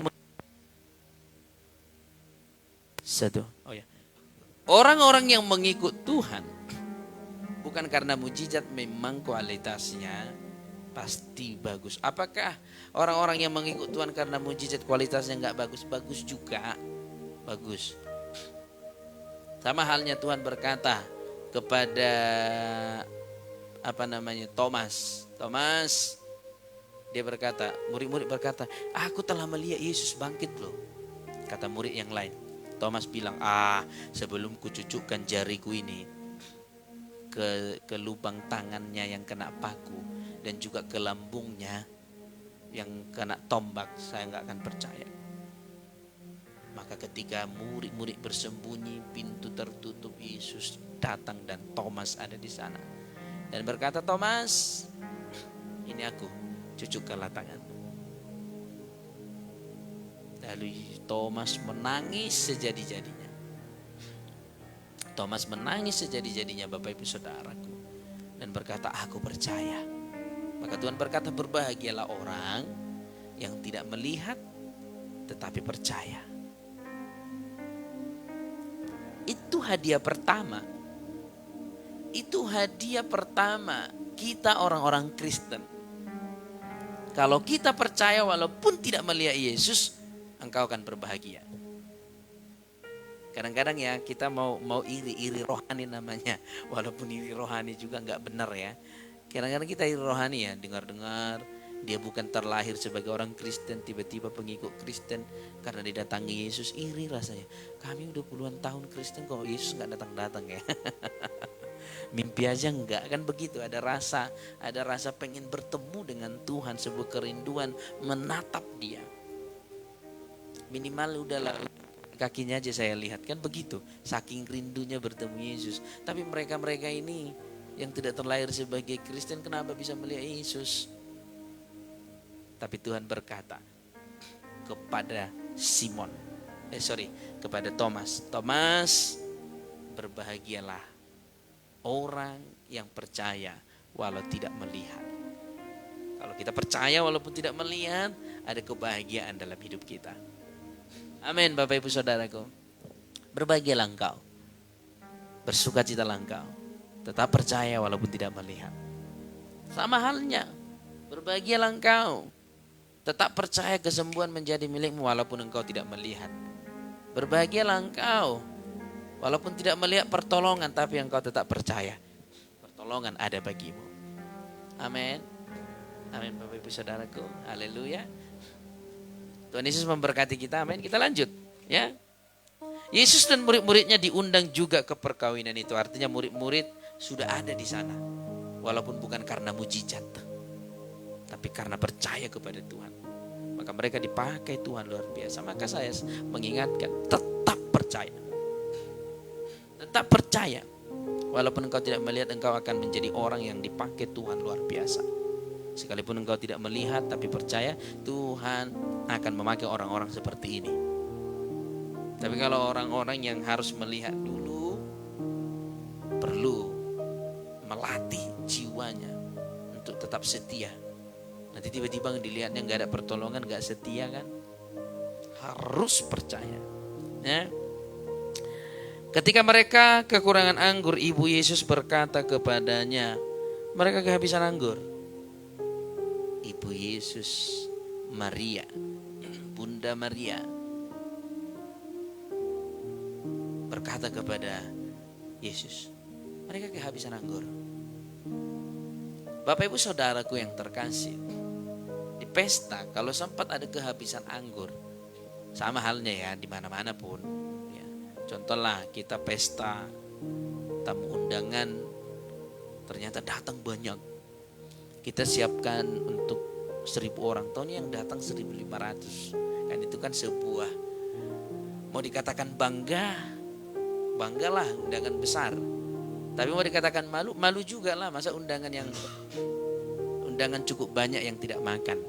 orang-orang yang mengikut Tuhan bukan karena mujizat memang kualitasnya Pasti bagus. Apakah orang-orang yang mengikut Tuhan karena mujizat kualitasnya nggak bagus? Bagus juga, bagus. Sama halnya Tuhan berkata kepada Thomas. Dia berkata, murid-murid berkata, aku telah melihat Yesus bangkit loh. Kata murid yang lain, Thomas bilang, sebelum kucucukkan jariku ini ke lubang tangannya yang kena paku dan juga ke lambungnya yang kena tombak, saya nggak akan percaya. Maka ketika murid-murid bersembunyi, pintu tertutup, Yesus datang dan Thomas ada di sana dan berkata, Thomas, ini aku, cucukkanlah tanganmu. Lalu Thomas menangis sejadi-jadinya. Thomas menangis sejadi-jadinya, Bapak Ibu Saudaraku, dan berkata, aku percaya. Maka Tuhan berkata, berbahagialah orang yang tidak melihat tetapi percaya. Itu hadiah pertama. Itu hadiah pertama kita orang-orang Kristen. Kalau kita percaya walaupun tidak melihat Yesus, engkau akan berbahagia. Kadang-kadang ya kita mau iri rohani namanya. Walaupun iri rohani juga nggak benar ya. Kadang-kadang kita iri rohani ya, dengar-dengar dia bukan terlahir sebagai orang Kristen, tiba-tiba pengikut Kristen karena didatangi Yesus, iri rasanya. Kami udah puluhan tahun Kristen kok Yesus nggak datang-datang ya. Mimpi aja enggak, kan begitu. Ada rasa pengen bertemu dengan Tuhan, sebuah kerinduan menatap Dia. Minimal udahlah kakinya aja saya lihat, kan begitu. Saking rindunya bertemu Yesus. Tapi mereka ini yang tidak terlahir sebagai Kristen, kenapa bisa melihat Yesus? Tapi Tuhan berkata kepada kepada Thomas, berbahagialah orang yang percaya walau tidak melihat. Kalau kita percaya walaupun tidak melihat, ada kebahagiaan dalam hidup kita. Amin, Bapak Ibu Saudaraku. Berbahagialah engkau, bersukacitalah engkau, tetap percaya walaupun tidak melihat. Sama halnya, berbahagialah engkau, tetap percaya kesembuhan menjadi milikmu walaupun engkau tidak melihat. Berbahagialah engkau, walaupun tidak melihat pertolongan, tapi engkau tetap percaya pertolongan ada bagimu. Amin. Amin, Bapak Ibu Saudaraku. Haleluya. Tuhan Yesus memberkati kita. Amin. Kita lanjut ya. Yesus dan murid-muridnya diundang juga ke perkawinan itu. Artinya murid-murid sudah ada di sana. Walaupun bukan karena mujizat, tapi karena percaya kepada Tuhan. Maka mereka dipakai Tuhan luar biasa. Maka saya mengingatkan, tetap percaya. Tetap percaya. Walaupun engkau tidak melihat, engkau akan menjadi orang yang dipakai Tuhan luar biasa. Sekalipun engkau tidak melihat tapi percaya, Tuhan akan memakai orang-orang seperti ini. Tapi kalau orang-orang yang harus melihat dulu, perlu melatih jiwanya untuk tetap setia. Nanti tiba-tiba dilihatnya gak ada pertolongan, gak setia kan. Harus percaya ya. Ketika mereka kekurangan anggur, ibu Yesus berkata kepadanya, mereka kehabisan anggur. Ibu Yesus, Maria, Bunda Maria, berkata kepada Yesus, mereka kehabisan anggur. Bapak Ibu Saudaraku yang terkasih, di pesta kalau sempat ada kehabisan anggur, sama halnya ya di mana-mana pun. Ya. Contohlah kita pesta, tamu undangan, ternyata datang banyak. Kita siapkan untuk 1.000 orang, tahun yang datang 1.500. Kan itu kan sebuah, mau dikatakan banggalah undangan besar. Tapi mau dikatakan malu juga lah. Masa undangan cukup banyak yang tidak makan.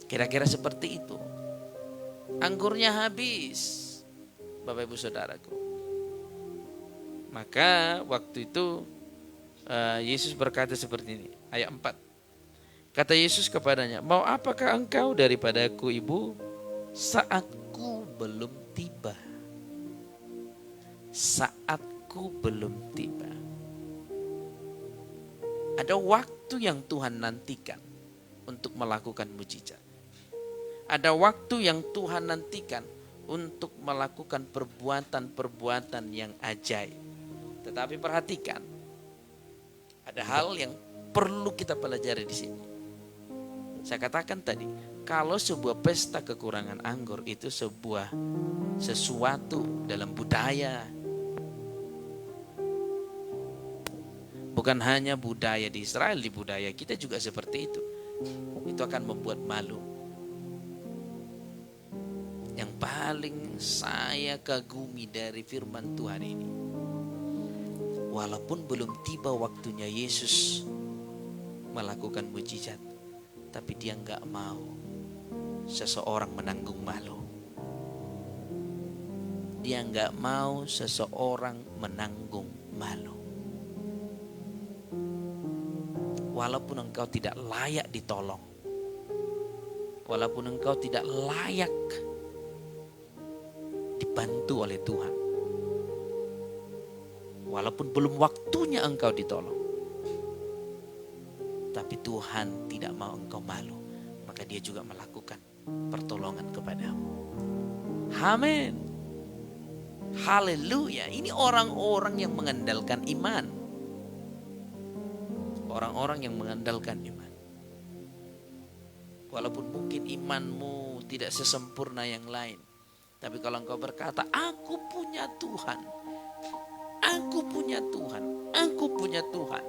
Kira-kira seperti itu. Anggurnya habis, Bapak Ibu Saudaraku. Maka waktu itu Yesus berkata seperti ini, ayat 4. Kata Yesus kepadanya, mau apakah engkau daripadaku, ibu? Saatku belum tiba. Saatku belum tiba. Ada waktu yang Tuhan nantikan. untuk melakukan mujizat. Ada waktu yang Tuhan nantikan untuk melakukan perbuatan-perbuatan yang ajaib. Tetapi perhatikan, ada hal yang perlu kita pelajari di sini. Saya katakan tadi, kalau sebuah pesta kekurangan anggur itu sesuatu dalam budaya. Bukan hanya budaya di Israel, di budaya kita juga seperti itu. Itu akan membuat malu. Yang paling saya kagumi dari firman Tuhan ini, walaupun belum tiba waktunya Yesus melakukan mujizat, tapi dia nggak mau seseorang menanggung malu. Dia nggak mau seseorang menanggung malu. Walaupun engkau tidak layak ditolong, walaupun engkau tidak layak dibantu oleh Tuhan, walaupun belum waktunya engkau ditolong, tapi Tuhan tidak mau engkau malu, maka dia juga melakukan pertolongan kepadamu. Amin. Haleluya. Ini orang-orang yang mengandalkan iman. Orang-orang yang mengandalkan iman. Walaupun mungkin imanmu tidak sesempurna yang lain, tapi kalau engkau berkata, aku punya Tuhan, aku punya Tuhan, aku punya Tuhan,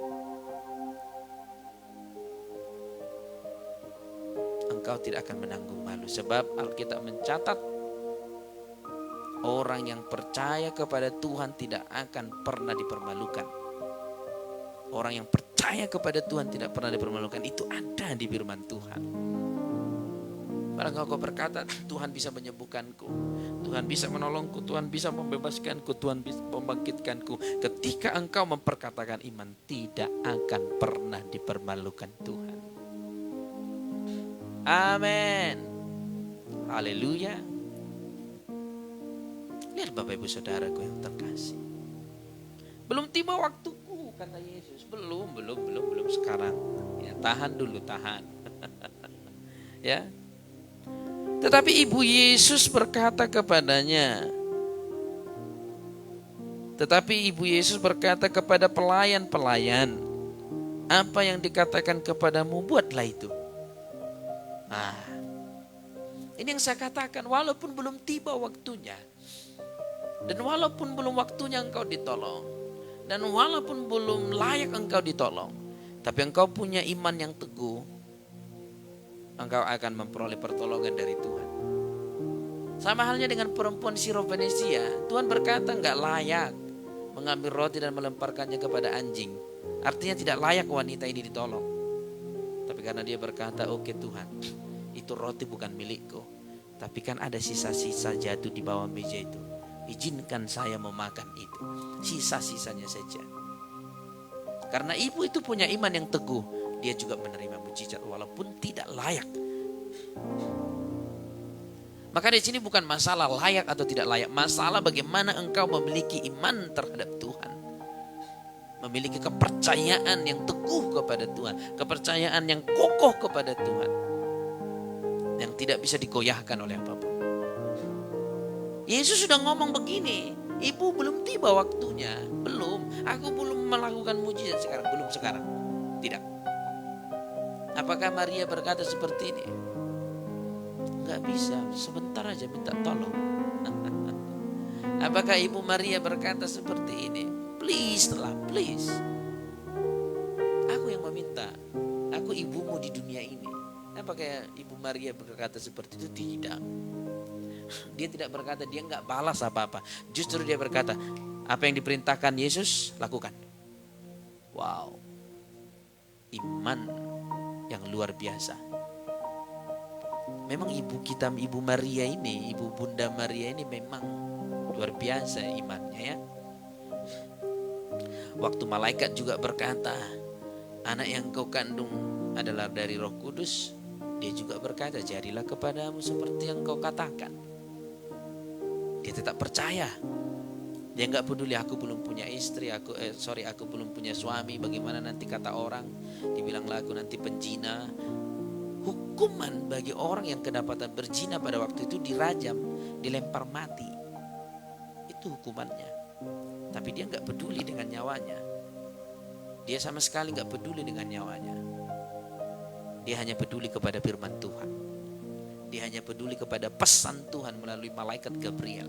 engkau tidak akan menanggung malu. Sebab Alkitab mencatat, orang yang percaya kepada Tuhan tidak akan pernah dipermalukan. Orang yang percaya kepada Tuhan tidak pernah dipermalukan. Itu ada di firman Tuhan. Barangkali kau berkata, Tuhan bisa menyembuhkanku, Tuhan bisa menolongku, Tuhan bisa membebaskanku, Tuhan bisa membangkitkanku. Ketika engkau memperkatakan iman, tidak akan pernah dipermalukan Tuhan. Amin. Haleluya. Lihat Bapak Ibu Saudaraku yang terkasih. Belum tiba waktuku, kata Yesus. Belum sekarang. Ya, tahan dulu, tahan. Ya. Tetapi Ibu Yesus berkata kepadanya. Tetapi Ibu Yesus berkata kepada pelayan-pelayan, apa yang dikatakan kepadamu, buatlah itu. Nah, ini yang saya katakan, walaupun belum tiba waktunya, dan walaupun belum waktunya engkau ditolong, dan walaupun belum layak engkau ditolong, tapi engkau punya iman yang teguh, engkau akan memperoleh pertolongan dari Tuhan. Sama halnya dengan perempuan Syrovenesia. Tuhan berkata enggak layak mengambil roti dan melemparkannya kepada anjing. Artinya tidak layak wanita ini ditolong. Tapi karena dia berkata, oke Tuhan, itu roti bukan milikku, tapi kan ada sisa-sisa jatuh di bawah meja itu. Izinkan saya memakan itu, sisa-sisanya saja. Karena ibu itu punya iman yang teguh, dia juga menerima mujizat walaupun tidak layak. Maka di sini bukan masalah layak atau tidak layak, masalah bagaimana engkau memiliki iman terhadap Tuhan, memiliki kepercayaan yang teguh kepada Tuhan, kepercayaan yang kokoh kepada Tuhan, yang tidak bisa digoyahkan oleh apapun. Yesus sudah ngomong begini, ibu belum tiba waktunya, belum, aku belum melakukan mujizat sekarang, tidak. Apakah Maria berkata seperti ini? Enggak bisa, sebentar aja minta tolong. Apakah Ibu Maria berkata seperti ini? Please lah, please. Aku yang meminta, aku ibumu di dunia ini. Apakah Ibu Maria berkata seperti itu? Tidak. Dia tidak berkata, dia enggak balas apa-apa. Justru dia berkata, apa yang diperintahkan Yesus, lakukan. Wow. Iman yang luar biasa. Memang ibu kita, Ibu Maria ini, Ibu Bunda Maria ini memang luar biasa imannya ya. Waktu malaikat juga berkata, anak yang kau kandung adalah dari Roh Kudus, dia juga berkata, jadilah kepadamu seperti yang kau katakan. Dia tetap percaya. Dia nggak peduli, aku belum punya istri, aku belum punya suami, bagaimana nanti kata orang, dibilanglah aku nanti penjina. hukuman bagi orang yang kedapatan berzina pada waktu itu dirajam, dilempar mati. Itu hukumannya. Tapi dia nggak peduli dengan nyawanya. Dia sama sekali nggak peduli dengan nyawanya. Dia hanya peduli kepada firman Tuhan. Dia hanya peduli kepada pesan Tuhan melalui malaikat Gabriel.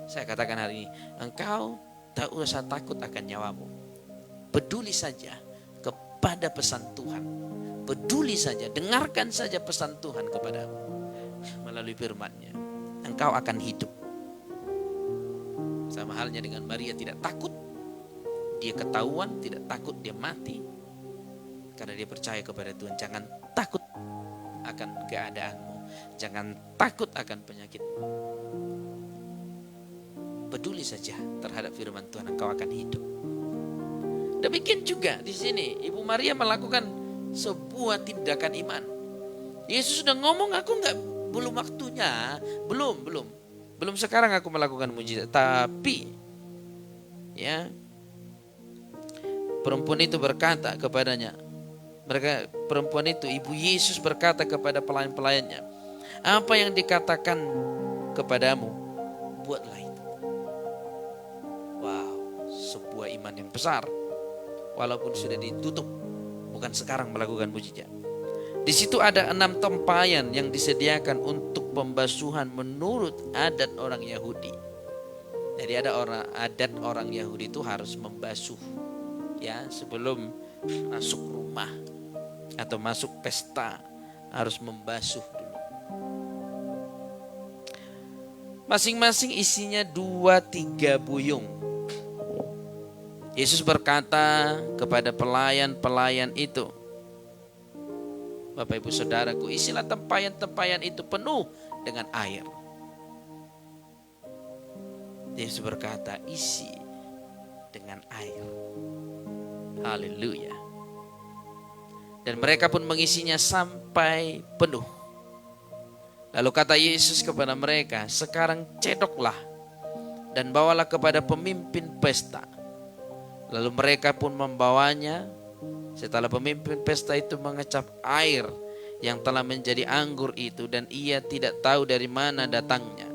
Saya katakan hari ini, engkau tak usah takut akan nyawamu. Peduli saja kepada pesan Tuhan. Peduli saja, dengarkan saja pesan Tuhan kepadamu melalui firman-Nya. Engkau akan hidup. Sama halnya dengan Maria, tidak takut. Dia ketahuan, tidak takut dia mati. Karena dia percaya kepada Tuhan. Jangan takut akan keadaanmu. Jangan takut akan penyakitmu. Peduli saja terhadap firman Tuhan, engkau akan hidup. Demikian juga di sini Ibu Maria melakukan sebuah tindakan iman. Yesus sudah ngomong, aku belum waktunya, belum sekarang aku melakukan mujizat. Tapi ya, perempuan itu berkata kepadanya, perempuan itu, Ibu Yesus berkata kepada pelayan-pelayannya, apa yang dikatakan kepadamu, buatlah itu. Wow, sebuah iman yang besar. Walaupun sudah ditutup, bukan sekarang melakukan mujizat. Di situ ada 6 tempayan yang disediakan untuk pembasuhan menurut adat orang Yahudi. Jadi ada adat orang Yahudi itu harus membasuh, ya, sebelum masuk rumah atau masuk pesta harus membasuh dulu. Masing-masing isinya 2-3 buyung. Yesus berkata kepada pelayan-pelayan itu, Bapak Ibu Saudaraku, isilah tempayan-tempayan itu penuh dengan air. Yesus berkata, isi dengan air. Haleluya. Dan mereka pun mengisinya sampai penuh. Lalu kata Yesus kepada mereka, sekarang cedoklah dan bawalah kepada pemimpin pesta. Lalu mereka pun membawanya. Setelah pemimpin pesta itu mengecap air yang telah menjadi anggur itu, dan ia tidak tahu dari mana datangnya.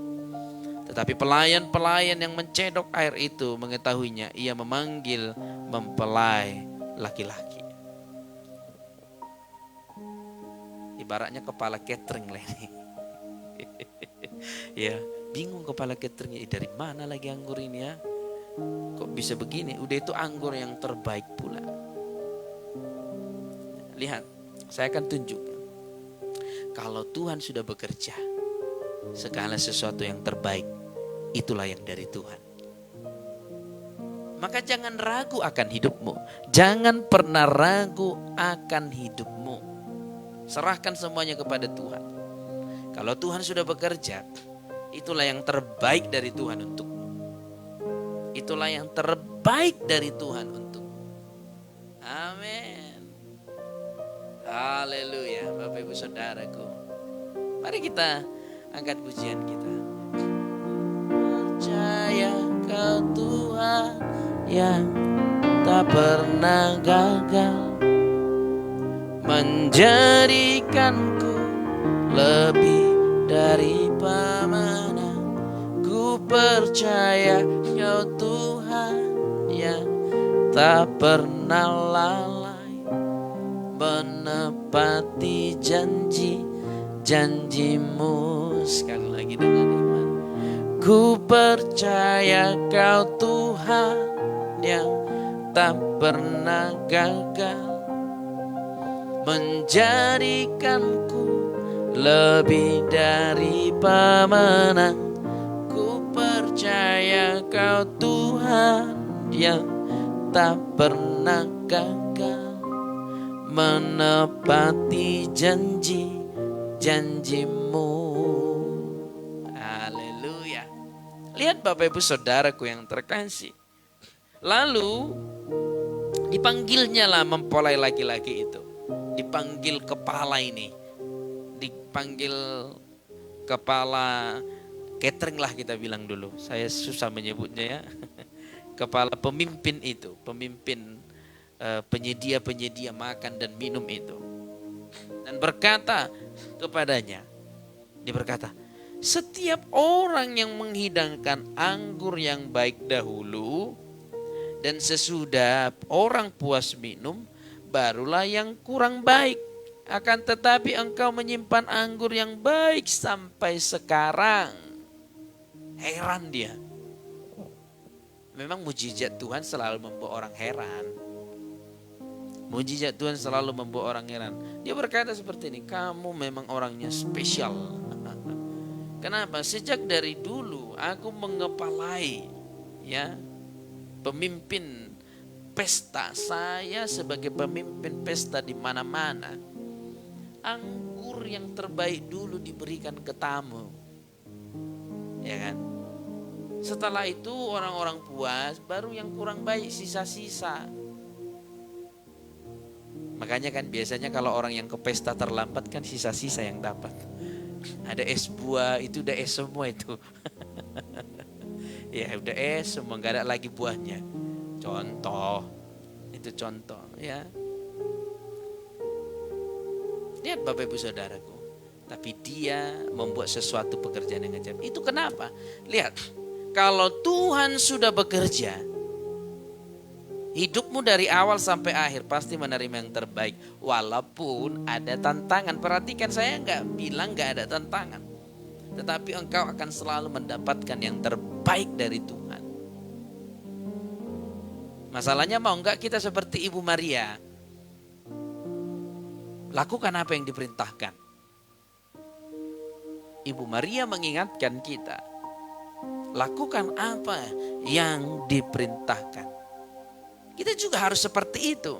Tetapi pelayan-pelayan yang mencedok air itu mengetahuinya. Ia memanggil mempelai laki-laki. Ibaratnya kepala catering lah ini. Ya, bingung kepala cateringnya, dari mana lagi anggur ini ya? Kok bisa begini? Udah itu anggur yang terbaik pula. Lihat, saya akan tunjukkan. Kalau Tuhan sudah bekerja, segala sesuatu yang terbaik, itulah yang dari Tuhan. Maka jangan ragu akan hidupmu. Jangan pernah ragu akan hidupmu. Serahkan semuanya kepada Tuhan. Kalau Tuhan sudah bekerja, itulah yang terbaik dari Tuhan untukmu. Itulah yang terbaik dari Tuhan untuk. Amin. Haleluya, Bapak Ibu Saudaraku. Mari kita angkat pujian kita. Percaya Kau Tuhan yang tak pernah gagal, menjadikanku lebih dari pemenang. Ku percaya Kau Tuhan yang tak pernah lalai, menepati janji-janjimu. Sekali lagi dengan iman. Ku percaya Kau Tuhan yang tak pernah gagal, menjadikanku lebih dari pemenang. Percaya Kau Tuhan yang tak pernah gagal, menepati janji-janjimu. Haleluya. Lihat Bapak Ibu Saudaraku yang terkasih. Lalu dipanggilnya lah mempelai laki-laki itu. Dipanggil kepala ini. Dipanggil kepala catering lah kita bilang dulu. Saya susah menyebutnya ya. Kepala pemimpin itu. Pemimpin penyedia-penyedia makan dan minum itu. dan berkata kepadanya, dia berkata, setiap orang yang menghidangkan anggur yang baik dahulu dan sesudah orang puas minum, barulah yang kurang baik. Akan tetapi engkau menyimpan anggur yang baik sampai sekarang. Heran dia. Memang mujizat Tuhan selalu membuat orang heran. Mujizat Tuhan selalu membuat orang heran. Dia berkata seperti ini, kamu memang orangnya spesial. Kenapa? Sejak dari dulu aku mengepalai pemimpin pesta. Saya sebagai pemimpin pesta di mana-mana, anggur yang terbaik dulu diberikan ke tamu. Ya kan? Setelah itu orang-orang puas, baru yang kurang baik sisa-sisa. Makanya kan biasanya kalau orang yang ke pesta terlambat kan sisa-sisa yang dapat. Ada es buah, itu udah es semua itu. Ya udah es semua, gak ada lagi buahnya. Contoh, itu contoh ya. Lihat Bapak Ibu Saudaraku, tapi dia membuat sesuatu pekerjaan yang ajaib. Itu kenapa? Lihat, kalau Tuhan sudah bekerja, hidupmu dari awal sampai akhir pasti menerima yang terbaik. Walaupun ada tantangan. Perhatikan, saya nggak bilang nggak ada tantangan. Tetapi engkau akan selalu mendapatkan yang terbaik dari Tuhan. Masalahnya mau nggak kita seperti Ibu Maria. Lakukan apa yang diperintahkan. Ibu Maria mengingatkan kita. Lakukan apa yang diperintahkan. Kita juga harus seperti itu.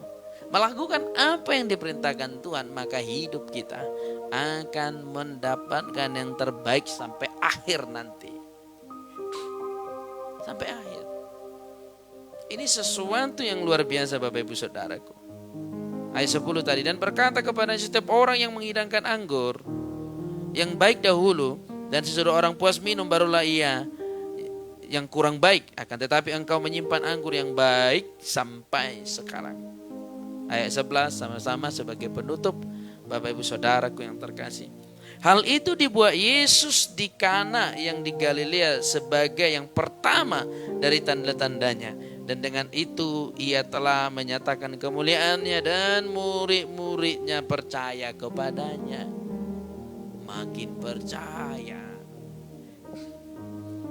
Melakukan apa yang diperintahkan Tuhan, maka hidup kita akan mendapatkan yang terbaik sampai akhir nanti. Sampai akhir. Ini sesuatu yang luar biasa Bapak Ibu Saudaraku. Ayat 10 tadi, dan berkata kepada setiap orang yang menghidangkan anggur yang baik dahulu, dan sesudah orang puas minum, barulah ia yang kurang baik. Akan tetapi engkau menyimpan anggur yang baik sampai sekarang. Ayat 11 sama-sama sebagai penutup Bapak Ibu Saudaraku yang terkasih. Hal itu dibuat Yesus di Kana yang di Galilea sebagai yang pertama dari tanda-tandanya. Dan dengan itu ia telah menyatakan kemuliaannya dan murid-muridnya percaya kepadanya. Makin percaya.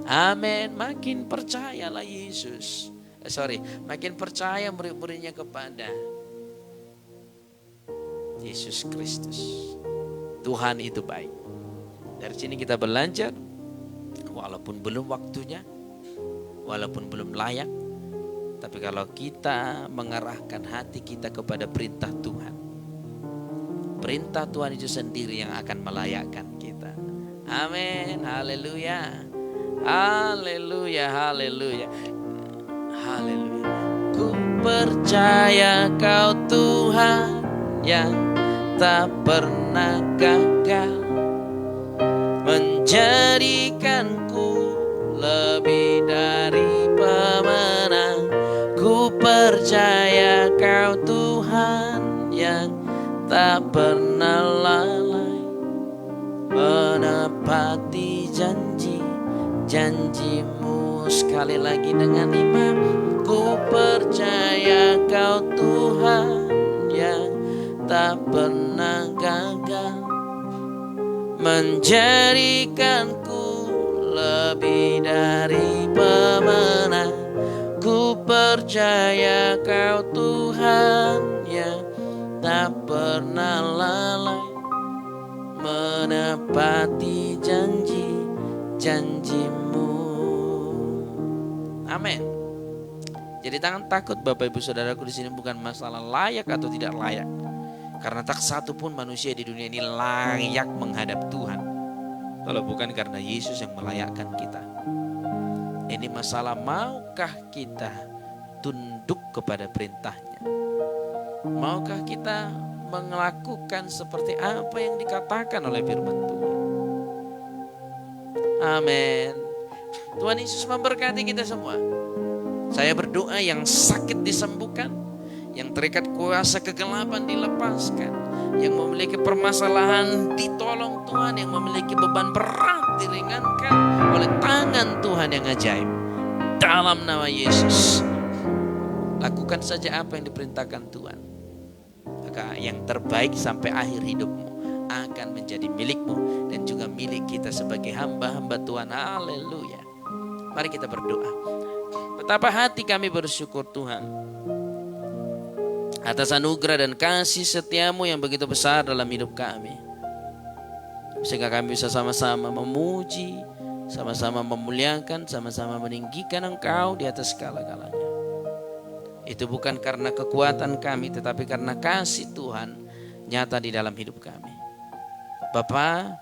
Amin, makin percayalah Yesus. Makin percaya murid-muridnya kepada Yesus Kristus. Tuhan itu baik. Dari sini kita belajar, walaupun belum waktunya, walaupun belum layak, tapi kalau kita mengarahkan hati kita kepada perintah Tuhan, perintah Tuhan itu sendiri yang akan melayakkan kita. Amin, haleluya. Haleluya, haleluya, haleluya. Ku percaya Kau Tuhan yang tak pernah gagal, menjadikanku lebih dari pemenang. Ku percaya Kau Tuhan yang tak pernah lalai, menepati janji-janjimu. Sekali lagi dengan iman, ku percaya Kau Tuhan yang tak pernah gagal, menjadikanku lebih dari pemenang. Ku percaya Kau Tuhan yang tak pernah lalai, menepati janji-janjimu. Amin. Jadi jangan takut Bapak Ibu Saudaraku, di sini bukan masalah layak atau tidak layak. Karena tak satu pun manusia di dunia ini layak menghadap Tuhan, kalau bukan karena Yesus yang melayakkan kita. Ini masalah maukah kita tunduk kepada perintahnya? Maukah kita melakukan seperti apa yang dikatakan oleh firman Tuhan? Amin. Tuhan Yesus memberkati kita semua. Saya berdoa yang sakit disembuhkan, yang terikat kuasa kegelapan dilepaskan, Yang memiliki permasalahan ditolong Tuhan, yang memiliki beban berat diringankan oleh tangan Tuhan yang ajaib. Dalam nama Yesus, lakukan saja apa yang diperintahkan Tuhan. Maka yang terbaik sampai akhir hidupmu akan menjadi milikmu dan juga milik kita sebagai hamba-hamba Tuhan. Haleluya. Mari kita berdoa. Betapa hati kami bersyukur Tuhan atas anugerah dan kasih setiamu yang begitu besar dalam hidup kami. Sehingga kami bisa sama-sama memuji, sama-sama memuliakan, sama-sama meninggikan Engkau di atas segala-galanya. Itu bukan karena kekuatan kami, tetapi karena kasih Tuhan nyata di dalam hidup kami. Bapa,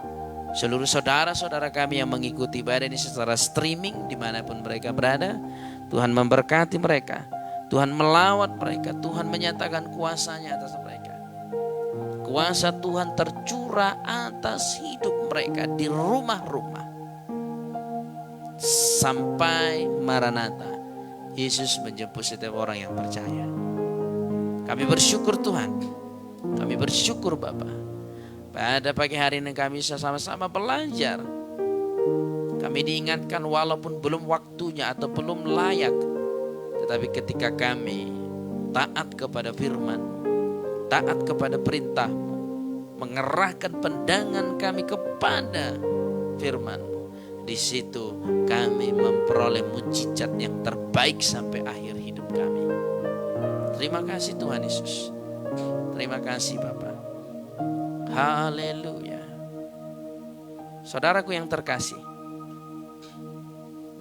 seluruh saudara-saudara kami yang mengikuti ibadah ini secara streaming dimanapun mereka berada, Tuhan memberkati mereka, Tuhan melawat mereka, Tuhan menyatakan kuasa-Nya atas mereka. Kuasa Tuhan tercurah atas hidup mereka di rumah-rumah sampai Maranatha, Yesus menjemput setiap orang yang percaya. Kami bersyukur Tuhan, kami bersyukur Bapa. Pada pagi hari ini kami bisa sama-sama belajar. Kami diingatkan walaupun belum waktunya atau belum layak, tetapi ketika kami taat kepada firman, taat kepada perintah-Mu, mengerahkan pandangan kami kepada firman-Mu, di situ kami memperoleh mujizat yang terbaik sampai akhir hidup kami. Terima kasih Tuhan Yesus. Terima kasih Bapa. Haleluya. Saudaraku yang terkasih,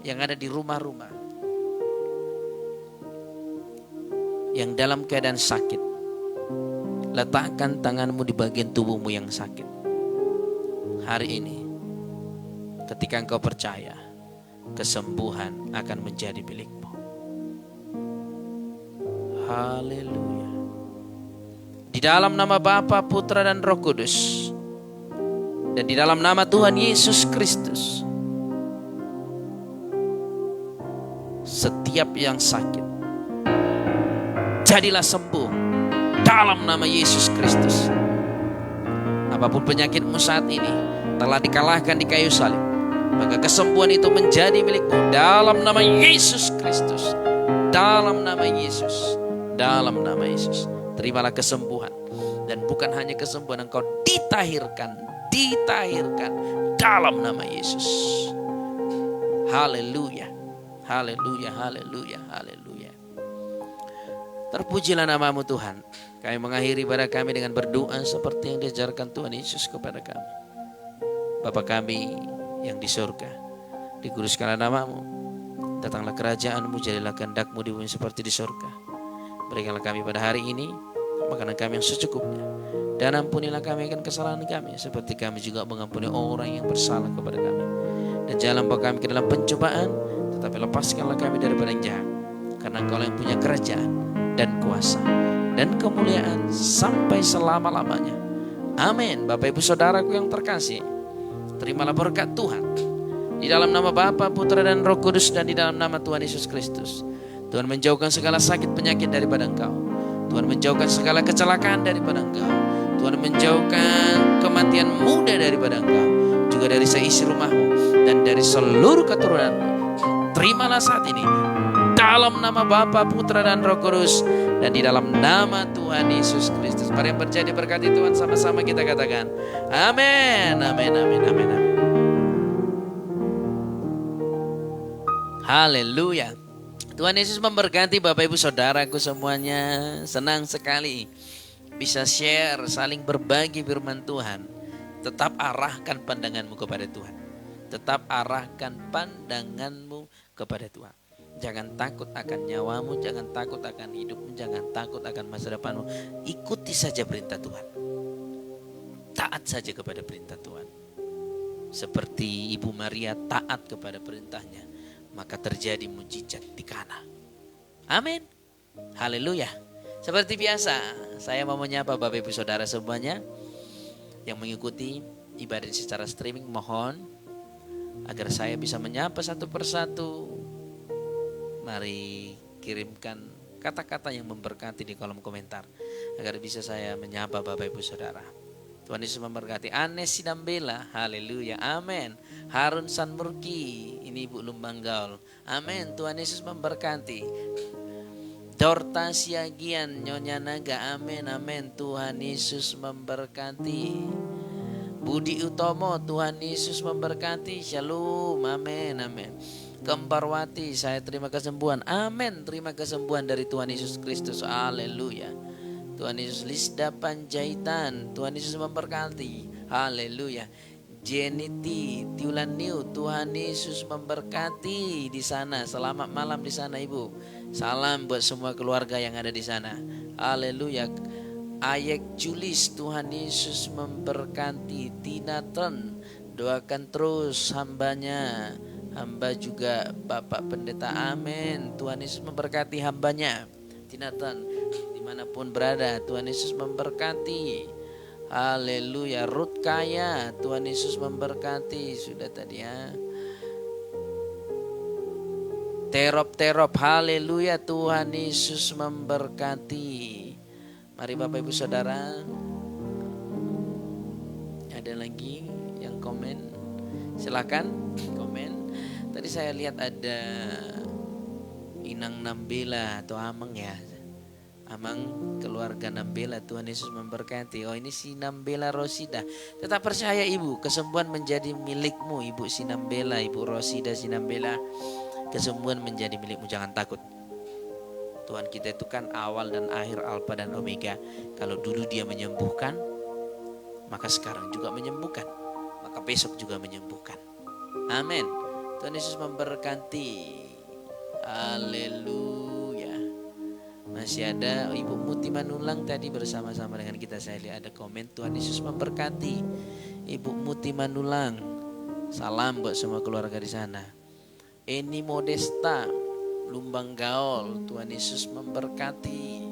yang ada di rumah-rumah, yang dalam keadaan sakit, letakkan tanganmu di bagian tubuhmu yang sakit. Hari ini, ketika engkau percaya, kesembuhan akan menjadi milikmu. Haleluya. Di dalam nama Bapa, Putra dan Roh Kudus, dan di dalam nama Tuhan Yesus Kristus, setiap yang sakit jadilah sembuh dalam nama Yesus Kristus. Apapun penyakitmu saat ini telah dikalahkan di kayu salib, maka kesembuhan itu menjadi milikmu dalam nama Yesus Kristus. Dalam nama Yesus, dalam nama Yesus, terimalah kesembuhan. Dan bukan hanya kesembuhan, engkau ditahirkan dalam nama Yesus. Haleluya, haleluya, haleluya, haleluya. Terpujilah nama-Mu Tuhan. Kami mengakhiri ibadah kami dengan berdoa seperti yang diajarkan Tuhan Yesus kepada kami. Bapa kami yang di surga, dikuduskanlah nama-Mu, datanglah kerajaan-Mu, jadilah kehendak-Mu di bumi seperti di surga. Berikanlah kami pada hari ini makanan kami yang secukupnya, dan ampunilah kami akan kesalahan kami, seperti kami juga mengampuni orang yang bersalah kepada kami. Dan jangan bawa kami ke dalam pencobaan, tetapi lepaskanlah kami daripada yang jahat, karena Engkau yang punya kerajaan dan kuasa dan kemuliaan sampai selama-lamanya. Amin. Bapak Ibu Saudaraku yang terkasih, terimalah berkat Tuhan di dalam nama Bapa, Putra dan Roh Kudus, dan di dalam nama Tuhan Yesus Kristus. Tuhan menjauhkan segala sakit penyakit daripada engkau. Tuhan menjauhkan segala kecelakaan daripada engkau. Tuhan menjauhkan kematian muda daripada engkau, juga dari seisi rumahmu dan dari seluruh keturunanmu. Terimalah saat ini dalam nama Bapa, Putra dan Roh Kudus, dan di dalam nama Tuhan Yesus Kristus. Mari yang percaya diberkati Tuhan, sama-sama kita katakan amin, amin, amin, amin, amin. Haleluya. Tuhan Yesus memberkati Bapak Ibu Saudaraku semuanya. Senang sekali bisa share, saling berbagi firman Tuhan. Tetap arahkan pandanganmu kepada Tuhan. Tetap arahkan pandanganmu kepada Tuhan. Jangan takut akan nyawamu, jangan takut akan hidupmu, jangan takut akan masa depanmu. Ikuti saja perintah Tuhan. Taat saja kepada perintah Tuhan. Seperti Ibu Maria taat kepada perintahnya, maka terjadi mujizat di Kana. Amin. Haleluya. Seperti biasa, saya mau menyapa Bapak Ibu Saudara semuanya yang mengikuti ibadah secara streaming. Mohon agar saya bisa menyapa satu persatu. Mari kirimkan kata-kata yang memberkati di kolom komentar. agar bisa saya menyapa Bapak Ibu Saudara. Tuhan Yesus memberkati. Anes Sinambela, haleluya, amin. Harun Sanmurki, ini Ibu Lumbang Gaul, amin. Tuhan Yesus memberkati. Dorta Siagian, Nyonya Naga, amin, amin. Tuhan Yesus memberkati. Budi Utomo, Tuhan Yesus memberkati. Shalom, amin, amin. Kembarwati, saya terima kesembuhan, amin. Terima kesembuhan dari Tuhan Yesus Kristus, haleluya. Tuhan Yesus. Lisda Panjaitan, Tuhan Yesus memberkati, haleluya. Jeniti Tiulaniu, Tuhan Yesus memberkati di sana. Selamat malam di sana Ibu. Salam buat semua keluarga yang ada di sana, haleluya. Ayek Julis, Tuhan Yesus memberkati. Tina Tren, doakan terus hambanya, hamba juga Bapak Pendeta, amin. Tuhan Yesus memberkati hambanya Tina Tren dimanapun berada. Tuhan Yesus memberkati, haleluya. Ruth Kaya, Tuhan Yesus memberkati. Sudah tadi ya. Terop, haleluya. Tuhan Yesus memberkati. Mari Bapak Ibu Saudara, ada lagi yang komen? Silakan komen. Tadi saya lihat ada Inang Nambela atau Amang ya, Amang keluarga Nambela, Tuhan Yesus memberkati. Oh, ini si Nambela Rosida. Tetap percaya Ibu, kesembuhan menjadi milikmu Ibu Sinambela, Ibu Rosida Sinambela. Kesembuhan menjadi milikmu, jangan takut. Tuhan kita itu kan awal dan akhir, Alfa dan Omega. Kalau dulu Dia menyembuhkan, maka sekarang juga menyembuhkan, maka besok juga menyembuhkan. Amin. Tuhan Yesus memberkati. Haleluya. Masih ada Ibu Muti Manulang tadi bersama-sama dengan kita. Saya lihat ada komen, Tuhan Yesus memberkati Ibu Muti Manulang. Salam buat semua keluarga di sana. Eni Modesta, Lumbang Gaul, Tuhan Yesus memberkati.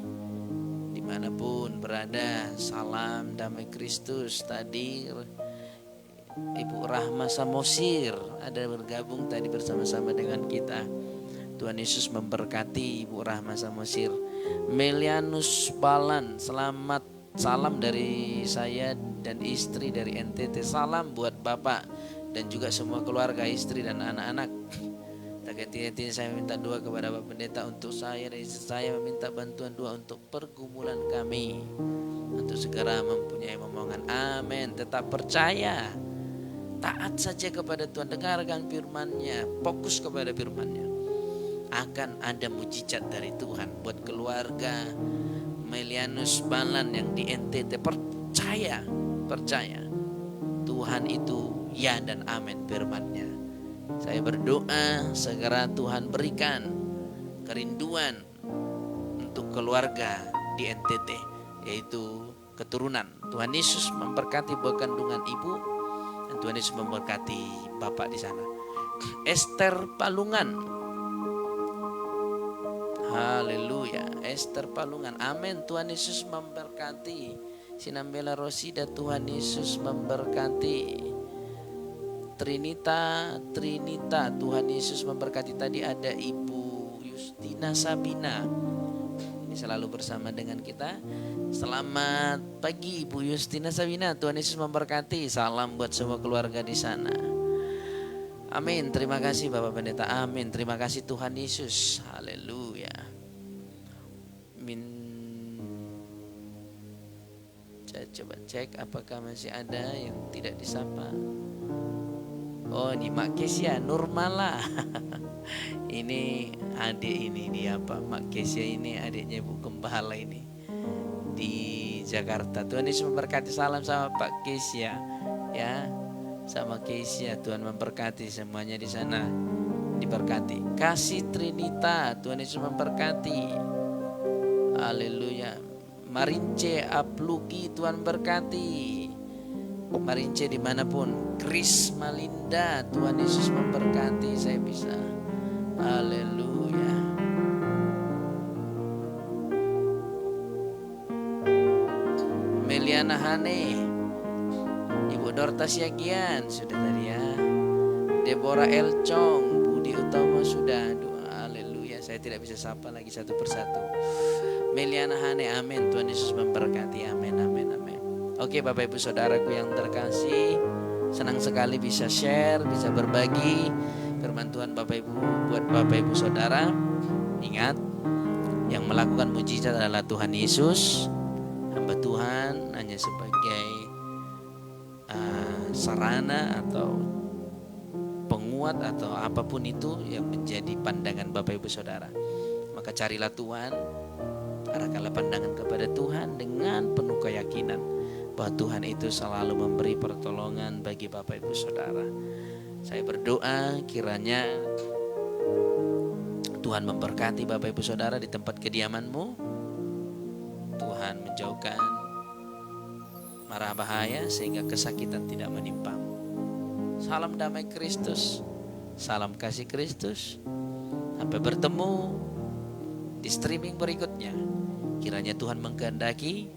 Dimanapun berada, salam damai Kristus. Tadi Ibu Rahma Samosir ada bergabung tadi bersama-sama dengan kita. Tuhan Yesus memberkati Ibu Rahma Samosir. Melianus Balan, selamat, salam dari saya dan istri dari NTT. Salam buat Bapak dan juga semua keluarga, istri dan anak-anak. Tak hati-hati saya minta doa kepada Bapak Pendeta untuk saya dan istri saya, meminta bantuan doa untuk pergumulan kami, untuk segera mempunyai momongan. Amin. Tetap percaya, taat saja kepada Tuhan, dengarkan firman-Nya, fokus kepada firman-Nya. Akan ada mujizat dari Tuhan buat keluarga Melianus Balan yang di NTT. Percaya Tuhan itu ya dan amin firman-Nya. Saya berdoa segera Tuhan berikan kerinduan untuk keluarga di NTT, yaitu keturunan. Tuhan Yesus memberkati buah kandungan ibu, dan Tuhan Yesus memberkati bapak di sana. Esther Palungan, haleluya. Esther Palungan, amin. Tuhan Yesus memberkati. Sinambela Rosida, Tuhan Yesus memberkati. Trinita, Tuhan Yesus memberkati. Tadi ada Ibu Justina Sabina, ini selalu bersama dengan kita. Selamat pagi Ibu Justina Sabina, Tuhan Yesus memberkati. Salam buat semua keluarga di sana. Amin. Terima kasih Bapak Pendeta. Amin. Terima kasih Tuhan Yesus. Haleluya. Saya coba cek apakah masih ada yang tidak disapa. Oh, ini Mak Kesia Nurmala. Ini adik ini dia apa? Mak Kesia ini adiknya Bu Gembala ini di Jakarta. Tuhan Yesus memberkati. Salam sama Pak Kesia ya, sama Kesia. Tuhan memberkati semuanya di sana, diberkati. Kasih Trinita, Tuhan Yesus memberkati. Haleluya. Marince Apluki, Tuhan berkati. Marince dimanapun. Kris Malinda, Tuhan Yesus memberkati. Saya bisa. Haleluya. Meliana Hane, Ibu Dorta Siagian sudah tadi ya. Deborah Elcong, Budi Utomo sudah. Haleluya. Saya tidak bisa sapa lagi satu persatu. Meliana Hane, amin. Tuhan Yesus memberkati, amin, amin, amin. Oke Bapak Ibu Saudaraku yang terkasih, senang sekali bisa share, bisa berbagi firman Tuhan Bapak Ibu buat Bapak Ibu Saudara. Ingat, yang melakukan mujizat adalah Tuhan Yesus. Hamba Tuhan hanya sebagai sarana atau penguat atau apapun itu yang menjadi pandangan Bapak Ibu Saudara. Maka carilah Tuhan, arahkanlah pandangan kepada Tuhan dengan penuh keyakinan bahwa Tuhan itu selalu memberi pertolongan bagi Bapak Ibu Saudara. Saya berdoa kiranya Tuhan memberkati Bapak Ibu Saudara di tempat kediamanmu. Tuhan menjauhkan mara bahaya sehingga kesakitan tidak menimpamu. Salam damai Kristus, salam kasih Kristus. Sampai bertemu di streaming berikutnya. Kiranya Tuhan mengkehendaki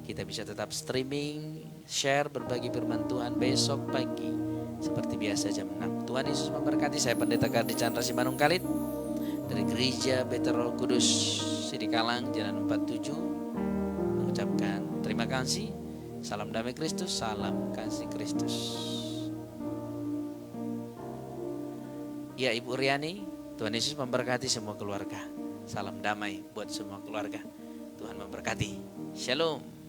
kita bisa tetap streaming, share, berbagi firman Tuhan besok pagi seperti biasa jam 6. Tuhan Yesus memberkati. Saya Pendeta Kardi Chandra Simanung Kalit dari Gereja Betel Roh Kudus Sidikalang Jalan 47 mengucapkan terima kasih. Salam damai Kristus, salam kasih Kristus. Ya Ibu Riani, Tuhan Yesus memberkati semua keluarga. Salam damai buat semua keluarga. Tuhan memberkati. Shalom.